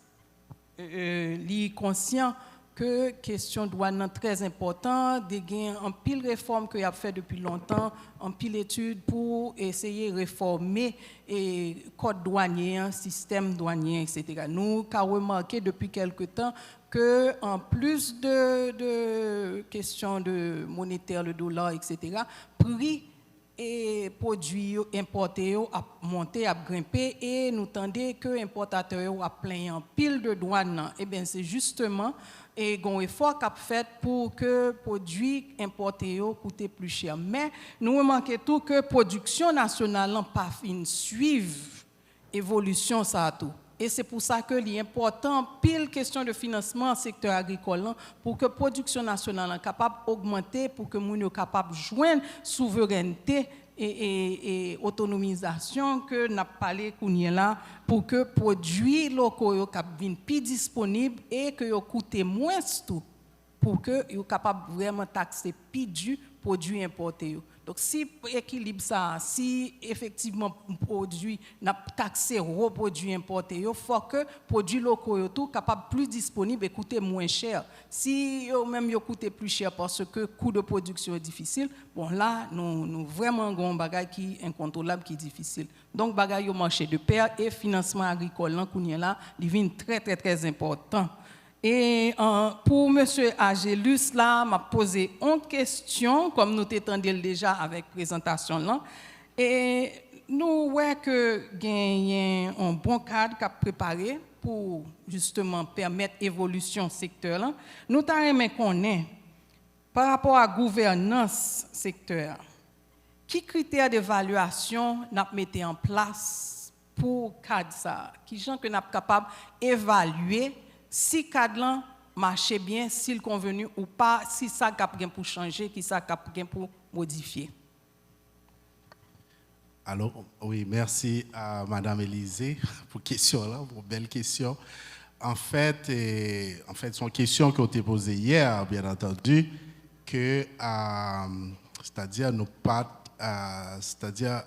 est conscient que question douane est très importante, de gagner en pile réforme qu'il a fait depuis longtemps, en pile études pour essayer de réformer le code douanier, système douanier, etc. Nous avons remarqué depuis quelque temps que en plus de questions de monétaire, le dollar, etc., prix et produits importés a monté, a grimpé et nous tendons que les importateurs a plein en pile de douane. Eh bien, c'est justement un effort qu'a fait pour que les produits importés coûtent plus cher. Mais nous remarquons tout que la production nationale n'a pas fin suivre l'évolution ça tout. Et c'est pour ça que l'important, pile question de financement dans le secteur agricole, pour que la production nationale soit capable d'augmenter, pour que nous soyons capables de joindre souveraineté et autonomisation que nous avons parlé là, pour que les produits locaux soient plus disponibles et que ils coûtent moins tout, pour que ils soient capables vraiment taxer plus du produit importé. Donc, si équilibre ça, si effectivement produit n'a taxé gros produits importés, il faut que produits locaux tout capable plus disponible et coûter moins cher. Si même yo coûter plus cher parce que coût de production est difficile, bon là nous vraiment un bagage qui incontrôlable qui est difficile. Donc bagage au marché de pair et financement agricole là il vient très très très important. Et pour M. Agélus, là, m'a posé une question, comme nous t'étendions déjà avec la présentation là. Et nous voyons que y a un bon cadre qu'a préparé pour justement permettre l'évolution secteur là. Nous t'aimons qu'on est par rapport à la gouvernance secteur. Qui critères d'évaluation n'a mis en place pour cadre ça? Qui gens que n'a capable d'évaluer si cadre marche bien, s'il convenu ou pas, si ça cap bien pour changer, qui ça cap bien pour modifier. Alors, oui, merci à Madame Élisée pour question là, pour belle question. En fait, c'est une question qui a été posée hier, bien entendu, que c'est-à-dire nous pas, c'est-à-dire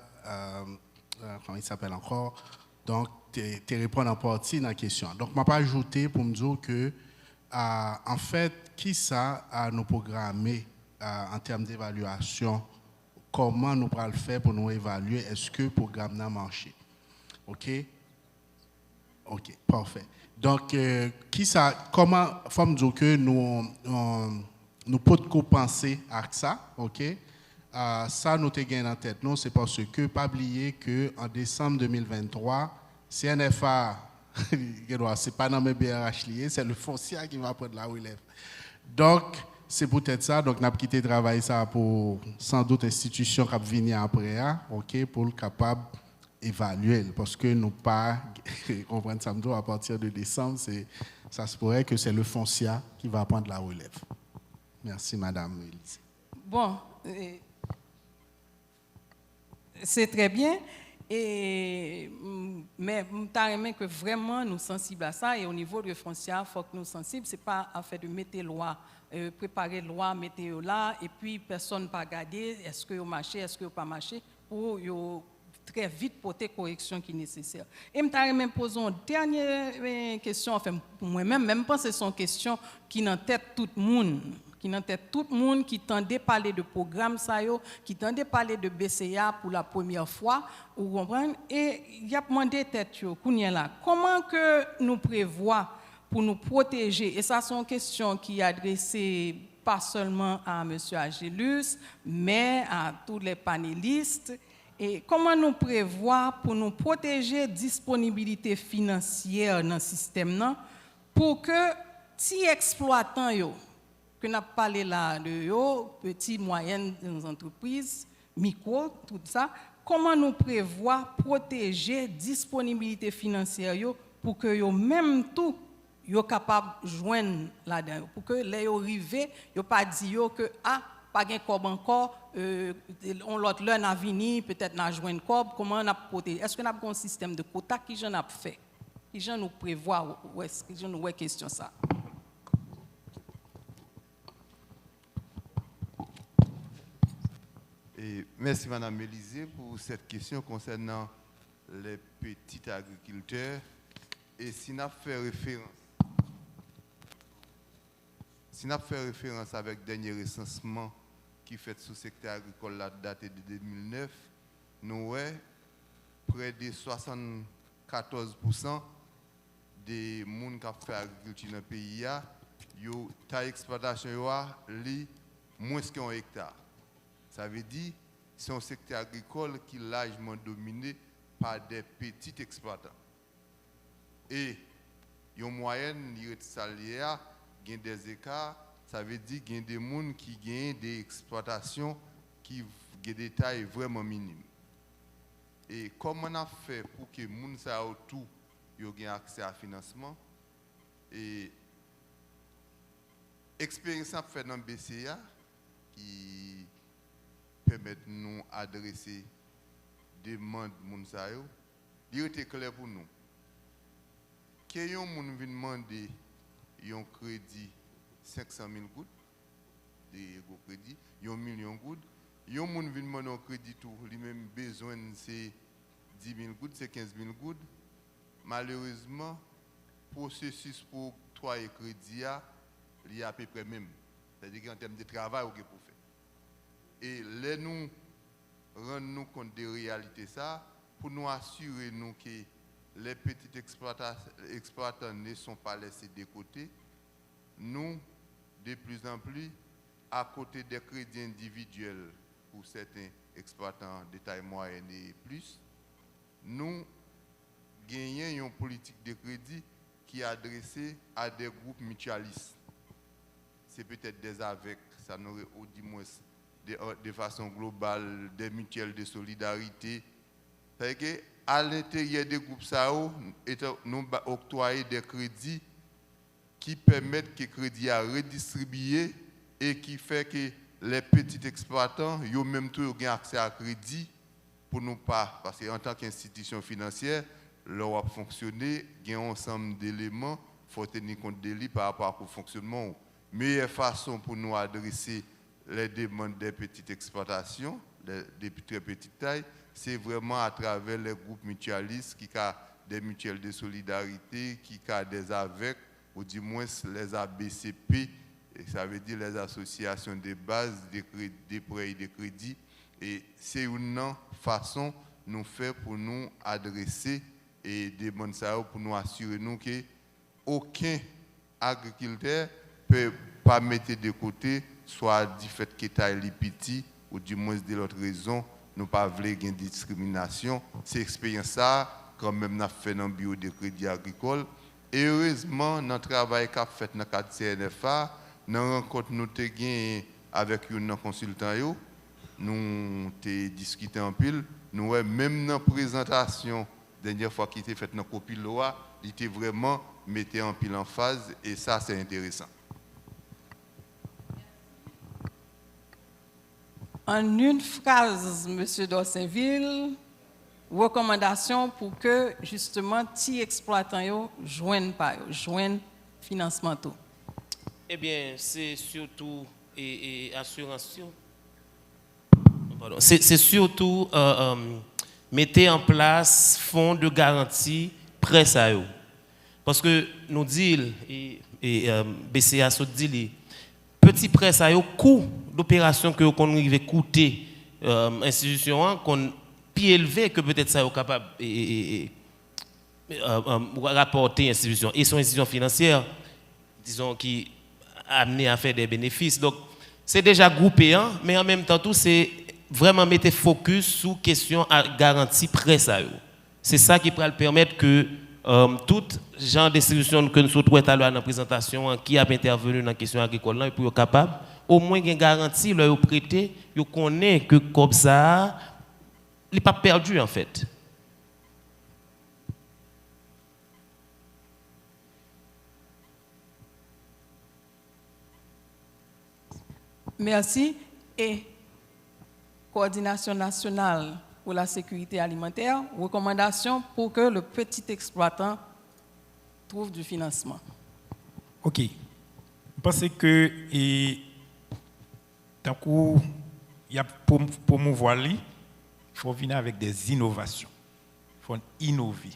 comment il s'appelle encore, donc tu réponds en partie dans la question. Donc, je ne vais pas ajouter pour me dire que en fait, qui ça a nous programmé en termes d'évaluation, comment nous pourrons le faire pour nous évaluer, est-ce que le programme a marché? OK? OK, parfait. Donc, qui ça, comment, faut me dire que nous pouvons penser à ça, OK? Ça, nous te gagnons en tête, non? C'est parce que, pas oublier qu'en décembre 2023, CNFA, c'est pas dans mes BRH liés, c'est le foncier qui va prendre la relève. Donc, c'est peut-être ça. Donc, nous avons quitté le travail ça pour sans doute institutions qui vont venir après, OK, pour le capable d'évaluer. Parce que nous pas, comprendre ça à partir de décembre, ça se pourrait que c'est le foncier qui va prendre la relève. Merci, Madame Élise. Bon, c'est très bien. Mais je que vraiment nous sensibles à ça et au niveau de foncier, il faut que nous sensibles. Ce n'est pas en fait de mettre loi, préparer loi, mettre là et puis personne ne va regarder est-ce que vous marché, est-ce que vous pas marché pour très vite porter correction qui est nécessaire. Et je vais poser une dernière question, enfin moi-même, même pas c'est une question qui est en tête tout le monde. Qui tendait parler de programme qui tendait parler de BCA pour la première fois, vous comprenez? Et il a demandé tête là, comment que nous prévoyons pour nous protéger? Et ça, c'est une question qui est adressée pas seulement à M. Agélus, mais à tous les panélistes. Et comment nous prévoyons pour nous protéger la disponibilité financière dans le système pour que si exploitants que nous avons parlé là de petites, moyennes entreprises, micro, tout ça, comment nous prévoyons protéger la disponibilité financière pour que yo même tout yo capable de joindre là-dedans, pour que les arrivés, yo pas dit que pas gain corps encore, on l'autre là n'a vini, peut-être n'a joindre corps, comment on a protéger? Est-ce que nous avons un système de quota qui j'en a fait? Qui j'en nous prévoit ou est-ce que j'en nous question ça? Et merci Madame Élisée pour cette question concernant les petits agriculteurs. Et si nous faisons référence avec le dernier recensement qui fait sous le secteur agricole la date de 2009, nous avons près de 74% des gens qui ont fait agriculture dans le pays, ta exploitation est moins qu'un hectare. Ça veut dire que c'est un secteur agricole qui est largement dominé par des petits exploitants. Et il y a une moyenne, il y a des écarts, ça veut dire qu'il y a des gens qui ont des exploitations qui ont des tailles vraiment minimes. Et comment on a fait pour que les gens aient accès à financement? Et l'expérience a fait dans le BCA qui permet de nous adresser des demandes de gens. Il était clair pour nous. Quand on vient demander un crédit 500 000 gouttes, des gros crédits, 1 million de gouttes, on vient demander un crédit tout, lui-même besoin c'est 10 000 gouttes, c'est 15 000 gouttes. Malheureusement, le processus pour octroyer crédit, il y a à peu près même. C'est-à-dire qu'en termes de travail, on peut faire. Et là, nous rendons compte des réalités, ça, pour nous assurer nous que les petits exploitants ne sont pas laissés de côté. nous, de plus en plus, à côté des crédits individuels pour certains exploitants de taille moyenne et plus, nous gagnons une politique de crédit qui est adressée à des groupes mutualistes. C'est peut-être des AVEC, ça n'aurait au moins de façon globale, des mutuelles de solidarité. C'est-à-dire qu'à l'intérieur des groupes SAO, nous octroyons des crédits qui permettent que le crédit à redistribuer et qui fait que les petits exploitants ont même tout accès à crédit pour nous pas. Parce qu'en tant qu'institution financière, leur fonctionner, il y a un ensemble d'éléments, il faut tenir compte de lui par rapport au fonctionnement. Meilleure façon pour nous adresser les demandes des petites exploitations, des très petites tailles, c'est vraiment à travers les groupes mutualistes qui ont des mutuelles de solidarité, qui ont des AVEC, ou du moins les ABCP, et ça veut dire les associations de base des prêts et de crédits. Et c'est une façon nous faire pour nous adresser et demander ça pour nous assurer nous que aucun agriculteur peut pas mettre de côté soit du fait qu'il est petit ou du moins de l'autre raison nous pas voulons une discrimination. C'est expérience ça quand même n'a fait dans le bureau de crédit agricole. Et heureusement, notre travail qu'a fait dans le cadre de CNFA, dans la rencontre nous avons gagné avec un consultant, nous avons discuté en pile, nous même dans la présentation, la dernière fois qu'il était fait dans la copie de loi, il était vraiment mis en pile en phase et ça c'est intéressant. En une phrase, M. Dorsainville, recommandation pour que justement les exploitants joignent financement tout. Eh bien, c'est surtout assurance. C'est surtout mettre en place fonds de garantie prêts à eux. Parce que nous disons, et BCA se dit, petit prêts à eux, coût d'opération que qu'on arrive coûter institution qu'on plus élevé que peut-être ça est capable rapporter institution et son institution financière disons qui amené à faire des bénéfices. Donc c'est déjà groupé mais en même temps tout c'est vraiment mettre focus sur question à garantie prêt ça. C'est ça qui pourra permettre que tout genre d'institution que nous souhaitons à dans la présentation qui a intervenu dans la question agricole là pour être capable au moins une garantie leur prêter, yo connaît que comme ça il n'est pas perdu en fait. Merci. Et coordination nationale pour la sécurité alimentaire, recommandation pour que le petit exploitant trouve du financement. OK. Je pense que tant qu'il y a pour promouvoir il faut venir avec des innovations. Il faut innover.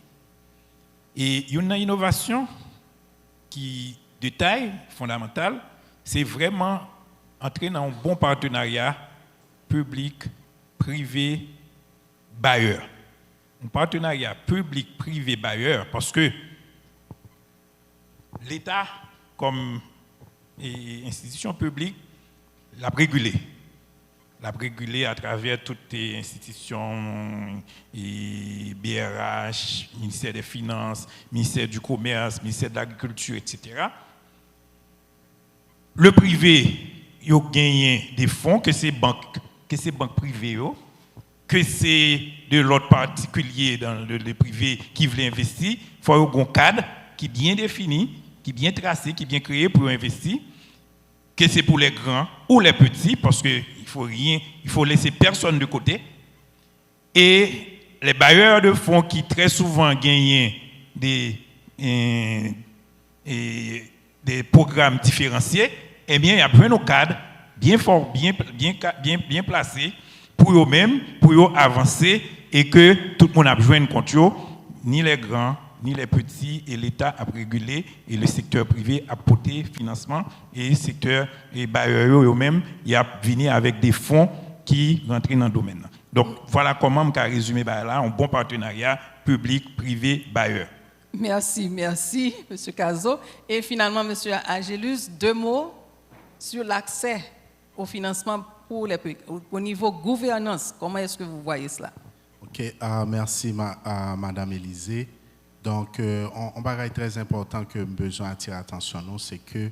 Et une innovation qui de taille fondamentale, c'est vraiment entrer dans un bon partenariat public, privé, bailleur. Un partenariat public, privé, bailleur, parce que l'État, comme institution publique, l'a régulé. L'a régulé à travers toutes les institutions, BRH, ministère des Finances, ministère du Commerce, ministère de l'Agriculture, etc. Le privé, il a gagné des fonds que ces banques privées, que c'est de l'autre particulier dans le privé qui veut investir. Il faut avoir un cadre qui est bien défini, qui est bien tracé, qui est bien créé pour investir. Que c'est pour les grands ou les petits, parce qu'il faut laisser personne de côté. Et les bailleurs de fonds qui très souvent gagnent des programmes différenciés, eh bien, il y a besoin de cadres bien forts, bien placés pour eux-mêmes, pour eux avancer et que tout le monde a besoin de compte, ni les grands, ni les petits, et l'État a régulé, et le secteur privé a porté financement, et le secteur et bailleurs eux-mêmes, il a venu avec des fonds qui rentrent dans le domaine. Donc voilà comment je résumer là un bon partenariat public, privé, bailleur. Merci, M. Cazot. Et finalement, M. Angelus, 2 mots sur l'accès au financement pour les pays. Au niveau gouvernance, comment est-ce que vous voyez cela? Ok, merci Madame Élisée. Donc, un bagage très important que besoin attirer attention, c'est que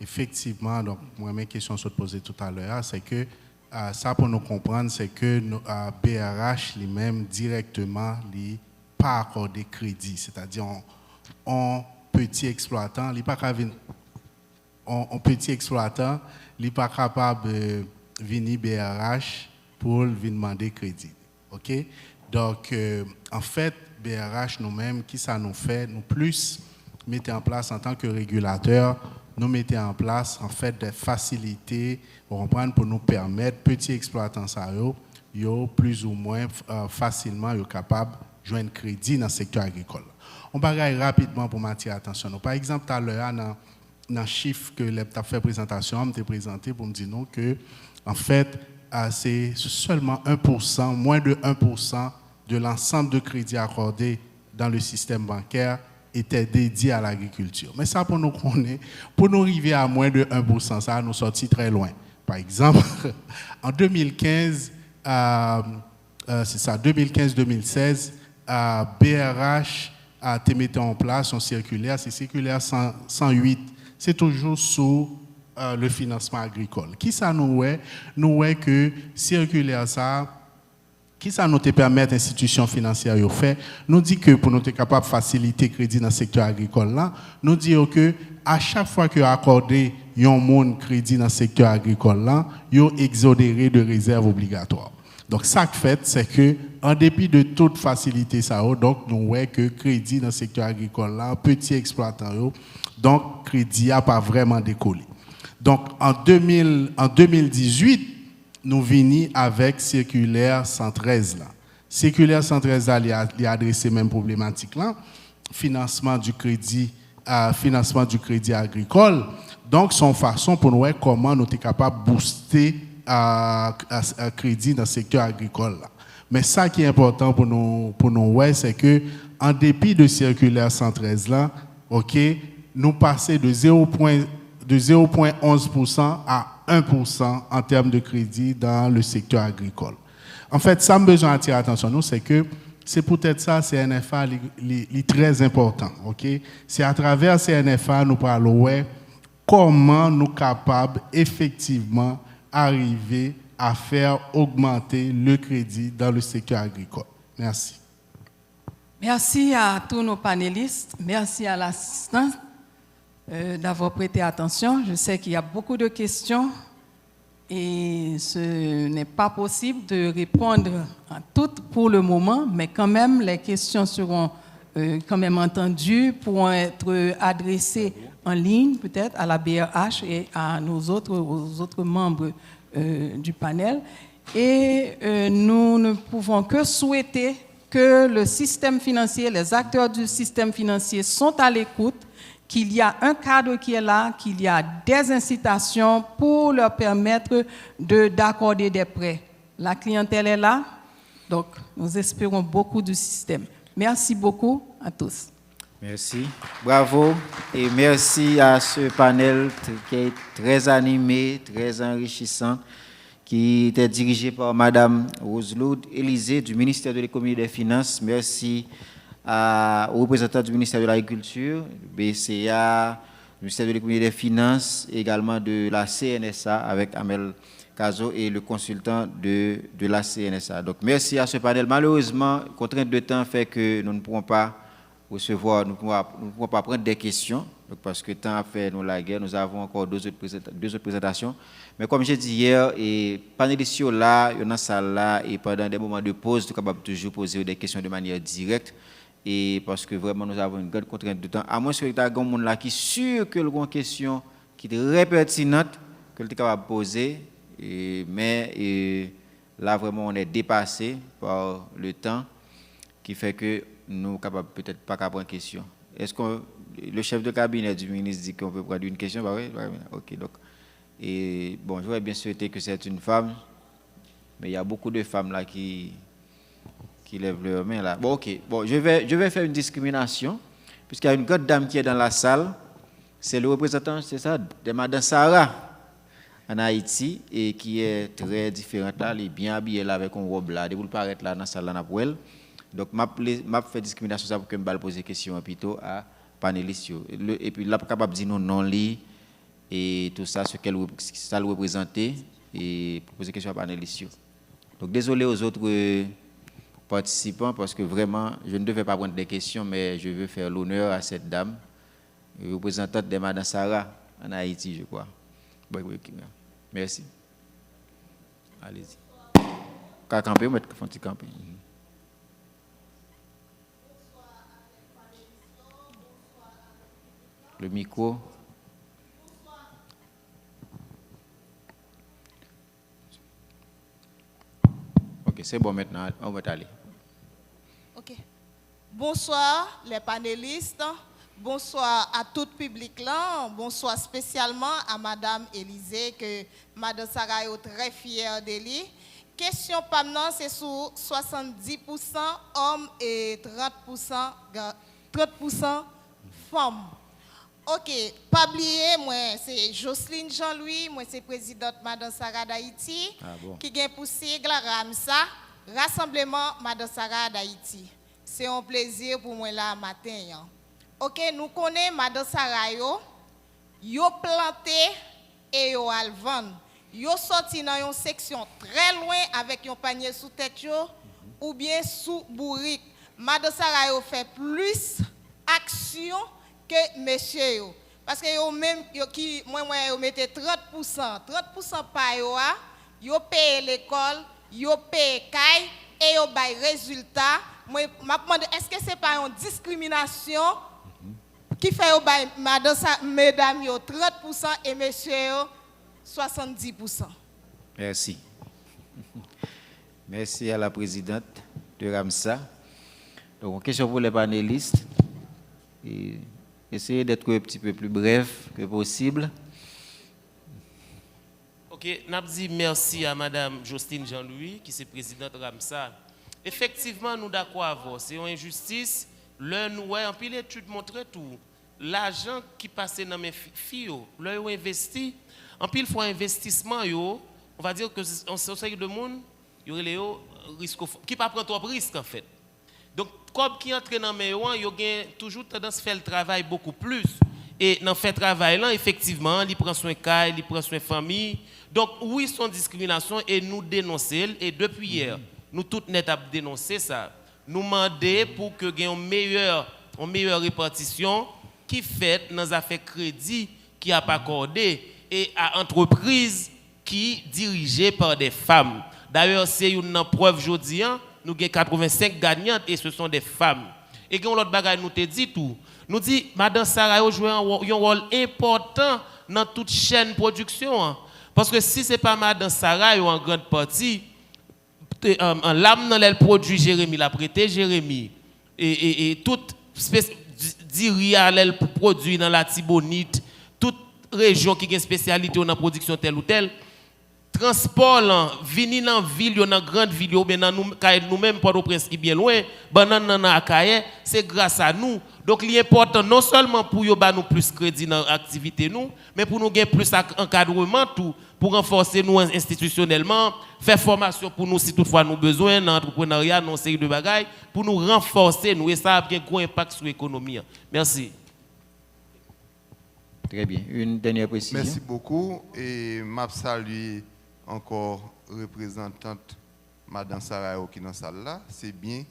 effectivement, donc moi mes questions sont posées tout à l'heure, c'est que ça pour nous comprendre, c'est que BRH lui-même directement lui pas accordé crédit, c'est-à-dire on petit exploitant, il pas on petit exploitant, il pas capable de venir BRH pour venir demander crédit. OK? Donc en fait BRH nous-mêmes qui ça nous fait, nous plus mettez en place en tant que régulateur, nous mettons en place en fait des facilités pour nous permettre petits exploitants ça yo plus ou moins facilement capable de joindre crédit dans le secteur agricole. On va regarder rapidement pour m'attirer attention. Par exemple, tout à l'heure dans le chiffre que tu as fait présentation, je présenté pour me dire non que en fait c'est seulement 1%, moins de 1% de l'ensemble de crédits accordés dans le système bancaire était dédié à l'agriculture. Mais ça, pour nous connaître, pour nous arriver à moins de 1%, ça nous sortit très loin. Par exemple, en 2015, c'est ça, 2015-2016, BRH a mis en place son circulaire, c'est circulaire 108, c'est toujours sous le financement agricole. Qui ça nous est? Nous est que circulaire ça, qui ça nous permet l'institution financière de faire, nous dit que pour nous être capable de faciliter le crédit dans le secteur agricole, là, nous dit que à chaque fois que accordé un monde crédit dans le secteur agricole, là, ils exonéré de réserve obligatoire. Donc, ça qui fait, c'est que, en dépit de toute facilité, ça, donc, nous voyons que crédit dans le secteur agricole, là, petit exploitant, donc, crédit n'a pas vraiment décollé. Donc, en 2018, nous venons avec circulaire 113 là. Circulaire 113 là, il a adressé même problématique là, financement du crédit agricole. Donc son façon pour nous voir comment nous sommes capables de booster crédit dans le secteur agricole là. Mais ça qui est important pour nous voir, c'est que en dépit de circulaire 113 là, OK, nous passons de 0,11% à 1% en termes de crédit dans le secteur agricole. En fait, ça me besoin d'attirer attention, nous, c'est que c'est peut-être ça, CNFA, est très important. Okay? C'est à travers CNFA, nous parlons comment nous sommes capables effectivement arriver à faire augmenter le crédit dans le secteur agricole. Merci. Merci à tous nos panélistes. Merci à l'assistance d'avoir prêté attention. Je sais qu'il y a beaucoup de questions et ce n'est pas possible de répondre à toutes pour le moment, mais quand même, les questions seront quand même entendues, pourront être adressées en ligne peut-être à la BRH et à aux autres membres du panel. Et nous ne pouvons que souhaiter que le système financier, les acteurs du système financier sont à l'écoute, qu'il y a un cadre qui est là, qu'il y a des incitations pour leur permettre d'accorder des prêts. La clientèle est là, donc nous espérons beaucoup du système. Merci beaucoup à tous. Merci. Bravo et merci à ce panel qui est très animé, très enrichissant, qui était dirigé par Madame Roseloud Élisée du ministère de l'Économie et des Finances. Merci aux représentants du ministère de l'Agriculture, BCA, du ministère de l'Économie et des Finances, également de la CNSA avec Amel Cazot et le consultant de la CNSA. Donc merci à ce panel. Malheureusement, contrainte de temps fait que nous ne pourrons pas recevoir, nous ne pourrons pas prendre des questions, donc parce que le temps a fait nous la guerre, nous avons encore deux autres présentations. Mais comme j'ai dit hier, et panélistes là, il y a une salle là, et pendant des moments de pause, nous sommes capables toujours poser des questions de manière directe. Et parce que vraiment nous avons une grande contrainte de temps. À moins que il y ait un monde là qui est sûr que une question qui est très pertinente, que tu es capable de poser, mais là vraiment on est dépassé par le temps qui fait que nous sommes capables peut-être pas prendre une question. Est-ce que le chef de cabinet du ministre dit qu'on peut prendre une question? Bah oui, ok. Donc, et bon, j'aurais bien souhaité que c'est une femme, mais il y a beaucoup de femmes là qui lèvent leurs mains là. Bon, ok. Bon, je vais faire une discrimination. puisqu'il y a une grande dame qui est dans la salle, c'est le représentant, c'est ça, de Madame Sarah en Haïti, et qui est très différente là, elle est bien habillée là avec une robe là, de vous paraître là dans la salle là, donc m'a fait discrimination ça pour que me poser question plutôt à panélistes. Et puis là, capable de dire non, li, et tout ça, ce qu'elle ça le représenter, et poser question à panélistes. Donc désolé aux autres participants, parce que vraiment, je ne devais pas prendre des questions, mais je veux faire l'honneur à cette dame, représentante de Madame Sarah en Haïti, je crois. Merci. Allez-y. Qu'à camper, mettre un petit camper. Le micro. Ok, c'est bon maintenant, on va aller. Ok. Bonsoir les panélistes, bonsoir à tout le public là, bonsoir spécialement à Madame Élisée, que Madame Sarah est très fière de lui. Question maintenant, c'est sur 70% hommes et 30% femmes. Ok, pas oublier, moi c'est Jocelyne Jean-Louis, moi c'est présidente Madame Sarah d'Haïti, qui vient pour sigle RAMSA, Rassemblement Madame Sarah d'Haïti. C'est un plaisir pour moi là matin. Ok, nous connaissons Madame Sarah, yo planté et yo al vendre. Yo sorti dans une section très loin avec un panier sous tête ou bien sous bourrique. Madame Sarah yo fait plus action que monsieur yo. Parce que yo même qui moi yo mettez 30% par yo paye l'école, yo paye caille et yo bay résultat. Moi m'a demandé est-ce que c'est pas une discrimination qui fait yo bay mesdames yo 30% et monsieur yo 70%. Merci. Merci à la présidente de RAMSA. Donc, question pour les panélistes. Et essayez d'être un petit peu plus bref que possible. Ok, nous dit merci à Madame Jocelyne Jean-Louis, qui est présidente RAMSA. Effectivement, nous d'accord avec c'est une injustice. L'un nous en pile étude montre tout. L'argent qui passe dans mes filles, l'un investi. En pile fois investissement, on va dire que en société de monde, il y a risque qui pas prendre trop de risques en fait. Donc comme qui entre dans mes il y a toujours tendance à faire le travail beaucoup plus et dans fait travail là effectivement, il prend soin cas, il prend soin famille. Donc oui, son discrimination et nous dénoncer et depuis hier, nous toutes net à dénoncer ça. Nous demander pour que gagne une meilleure répartition qui fait dans affaires crédit qui a pas accordé et à entreprises qui dirigées par des femmes. D'ailleurs, c'est une preuve aujourd'hui, nous avons 85 gagnantes et ce sont des femmes. Et quand l'autre bagaille nous te dit tout, nous dit Madame Sarah joue un rôle important dans toute chaîne de production. Parce que si ce n'est pas Madame Sarah en grande partie, en l'âme dans le produit Jérémy l'a prêté Jérémy et toute diria elle produit dans la Tibonite, toute région qui a une spécialité dans la production telle ou telle, transport venir dans la ville, dans grande ville, ou bien dans nous-mêmes, Port-au-Prince qui est bien loin, c'est grâce à nous. Donc, il est important non seulement pour nous plus crédit dans l'activité, mais pour nous gagner plus encadrement tout, pour renforcer nous institutionnellement, faire formation pour nous si toutefois nous besoin dans l'entrepreneuriat, dans une série de bagailles, pour nous renforcer, nous, et ça a un gros impact sur l'économie. Merci. Très bien. Une dernière précision. Merci beaucoup. Et je salue encore représentante Madame Sarah qui est dans la salle là. C'est bien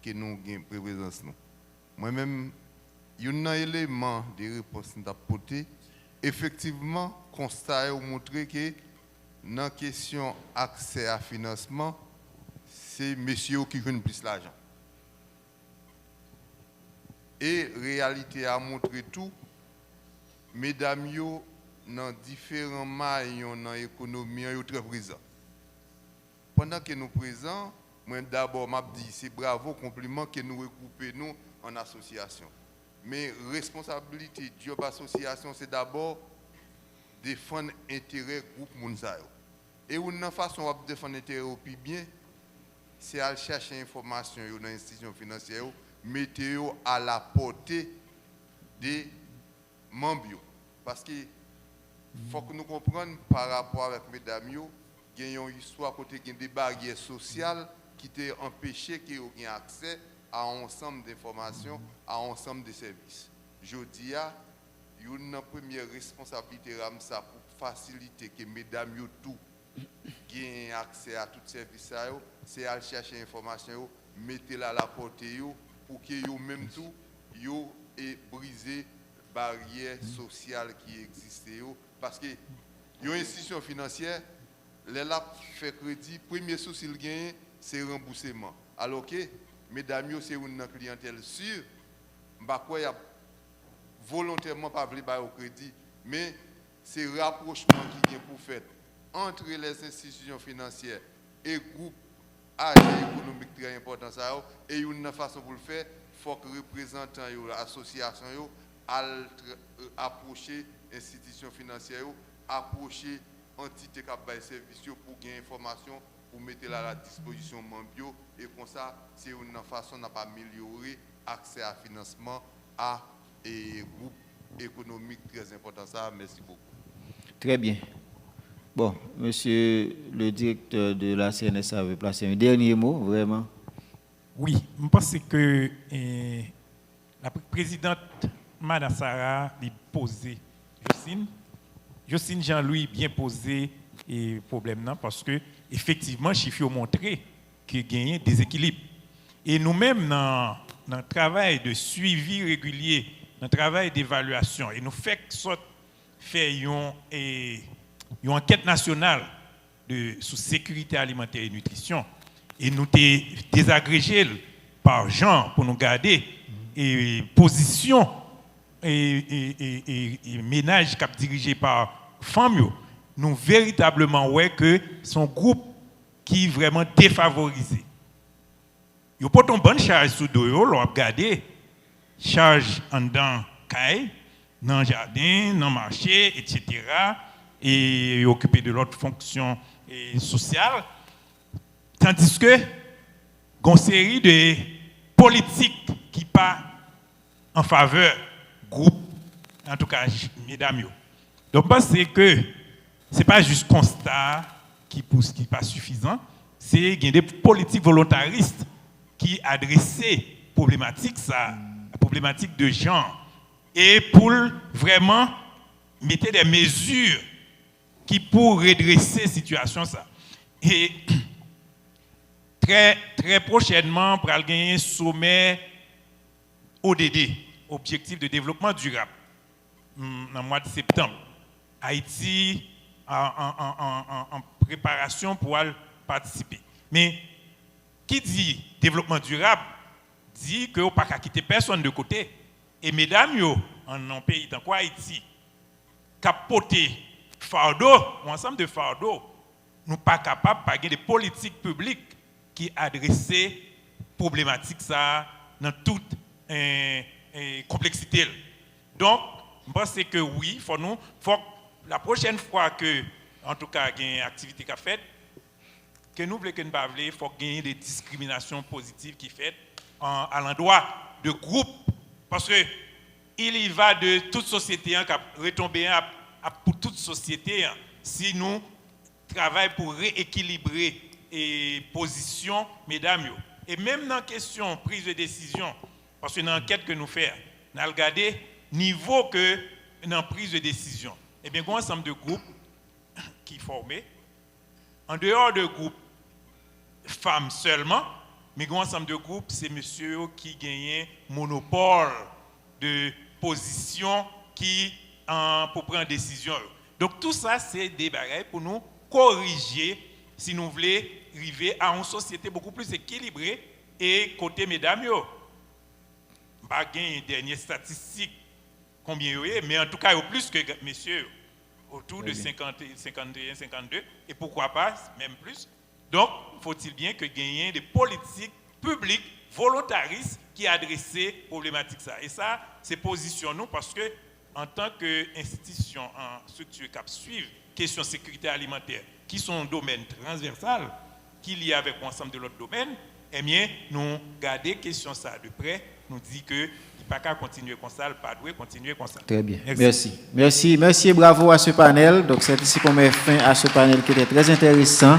que nous ayons une présence. Moi-même, il y a un élément de réponse que nous avons apporté. Effectivement, constat a montré que dans la question accès à financement, c'est monsieur qui gagne plus l'argent. Et la réalité a montré tout. Mesdames, dans différents maillons dans l'économie, sont très présents. Pendant que nous sommes présents, moi d'abord, je dis c'est bravo, compliment que nous regroupons nous en association. Mais responsabilité du job association, c'est d'abord défendre l'intérêt groupe Mounsayo. Et une façon de défendre l'intérêt au plus bien, c'est aller chercher l'information dans l'institution financière, mettre à la portée des membres. Parce que faut que nous comprenions par rapport avec mesdames, il y a une histoire côté des barrières sociales qui t'ont empêché qu'ils aient accès à un ensemble d'informations, à un ensemble de services. Je dis, il y a une première responsabilité Ramsa pour faciliter que mesdames tout aient accès à tout service, c'est aller chercher l'information, mettez-la à la portée pour que yo même tout yo et briser barrières sociales qui existent parce que une institution financière les là fait crédit premier souci le gain c'est remboursement alors que mesdames c'est une clientèle sûre bah quoi y a volontairement pas voulu bailler au crédit mais c'est rapprochement qui vient pour faire entre les institutions financières et groupes agents économiques très important ça et une façon pour le faire faut que représentants l'association approcher institutions financières approcher entité qui bail service pour gagner information pour mettre à la disposition membres et comme ça c'est une façon d'améliorer accès à financement à et groupe économique très important ça merci beaucoup. Très bien. Bon, monsieur le directeur de la CNSA veut placer un dernier mot, vraiment. Oui, je pense que la présidente Mme Sarah a posé Jocelyne Jean-Louis bien posé le problème parce que effectivement, les chiffres ont montré qu'il y a un déséquilibre. Et nous-mêmes, dans le travail de suivi régulier, dans le travail d'évaluation, et nous faisons une enquête nationale sur sécurité alimentaire et nutrition, et nous désagrégé par genre pour nous garder et position et ménage cap dirigé par femmes, nous véritablement ouais que son groupe qui est vraiment défavorisé. Yo pas ton bonne charge sous dos yo, l'on a regardé charge en dedans caille, dans jardin, dans marché, etc. et occupé de l'autre fonction sociale. Tandis que une série de politiques qui pas en faveur groupe, en tout cas mesdames. Donc je pense que c'est pas juste constat qui pousse qui pas suffisant, c'est des politiques volontaristes qui adressaient la problématique de genre et pour vraiment mettre des mesures qui pour redresser la situation ça. Et très prochainement, pour gagner un sommet ODD, Objectif de développement durable, dans le mois de septembre. Haïti en préparation pour participer. Mais qui dit développement durable dit que vous ne pouvez pas quitter personne de côté. Et mesdames, en un pays dans quoi Haïti, capoter fardeau, ou ensemble de fardeaux, nous ne sommes pas capables de payer des politiques publiques qui adressent problématiques ça dans toute complexité. Donc, je pense que oui, faut la prochaine fois que, en tout cas, il y a une activité qui est faite, que nous voulons que nous ne il faut gagner des discriminations positives qui sont faites à l'endroit de groupes. Parce que il y va de toute société qui a retombé pour toute société si nous travaillons pour rééquilibrer les positions, mesdames. Et même dans la question de prise de décision, parce que dans l'enquête que nous faisons, nous avons regardé le niveau que dans la prise de décision. Eh bien, il y a un ensemble de groupes qui sont formés. En dehors de groupes femmes seulement, mais il y a un ensemble de groupes, c'est monsieur qui gagnent monopole de position pour prendre une décision. Donc tout ça, c'est des bagages pour nous corriger si nous voulons arriver à une société beaucoup plus équilibrée et côté mesdames. Je n'ai pas une dernière statistique combien il y a, mais en tout cas, il y a plus que messieurs, autour de 50, 51, 52, et pourquoi pas, même plus. Donc, faut-il bien que gagner des politiques publiques volontaristes qui adressent ces problématiques. Et ça, c'est positionnons parce que, en tant qu'institution en structure qui suivent question de sécurité alimentaire, qui sont un domaine transversal, qui est lié avec l'ensemble de l'autre domaine, eh bien, nous gardons question ça de près nous dit que il ne pas qu'à continuer comme ça, il pas doit continuer comme ça. Très bien. Merci et bravo à ce panel. Donc c'est ici qu'on met fin à ce panel qui était très intéressant.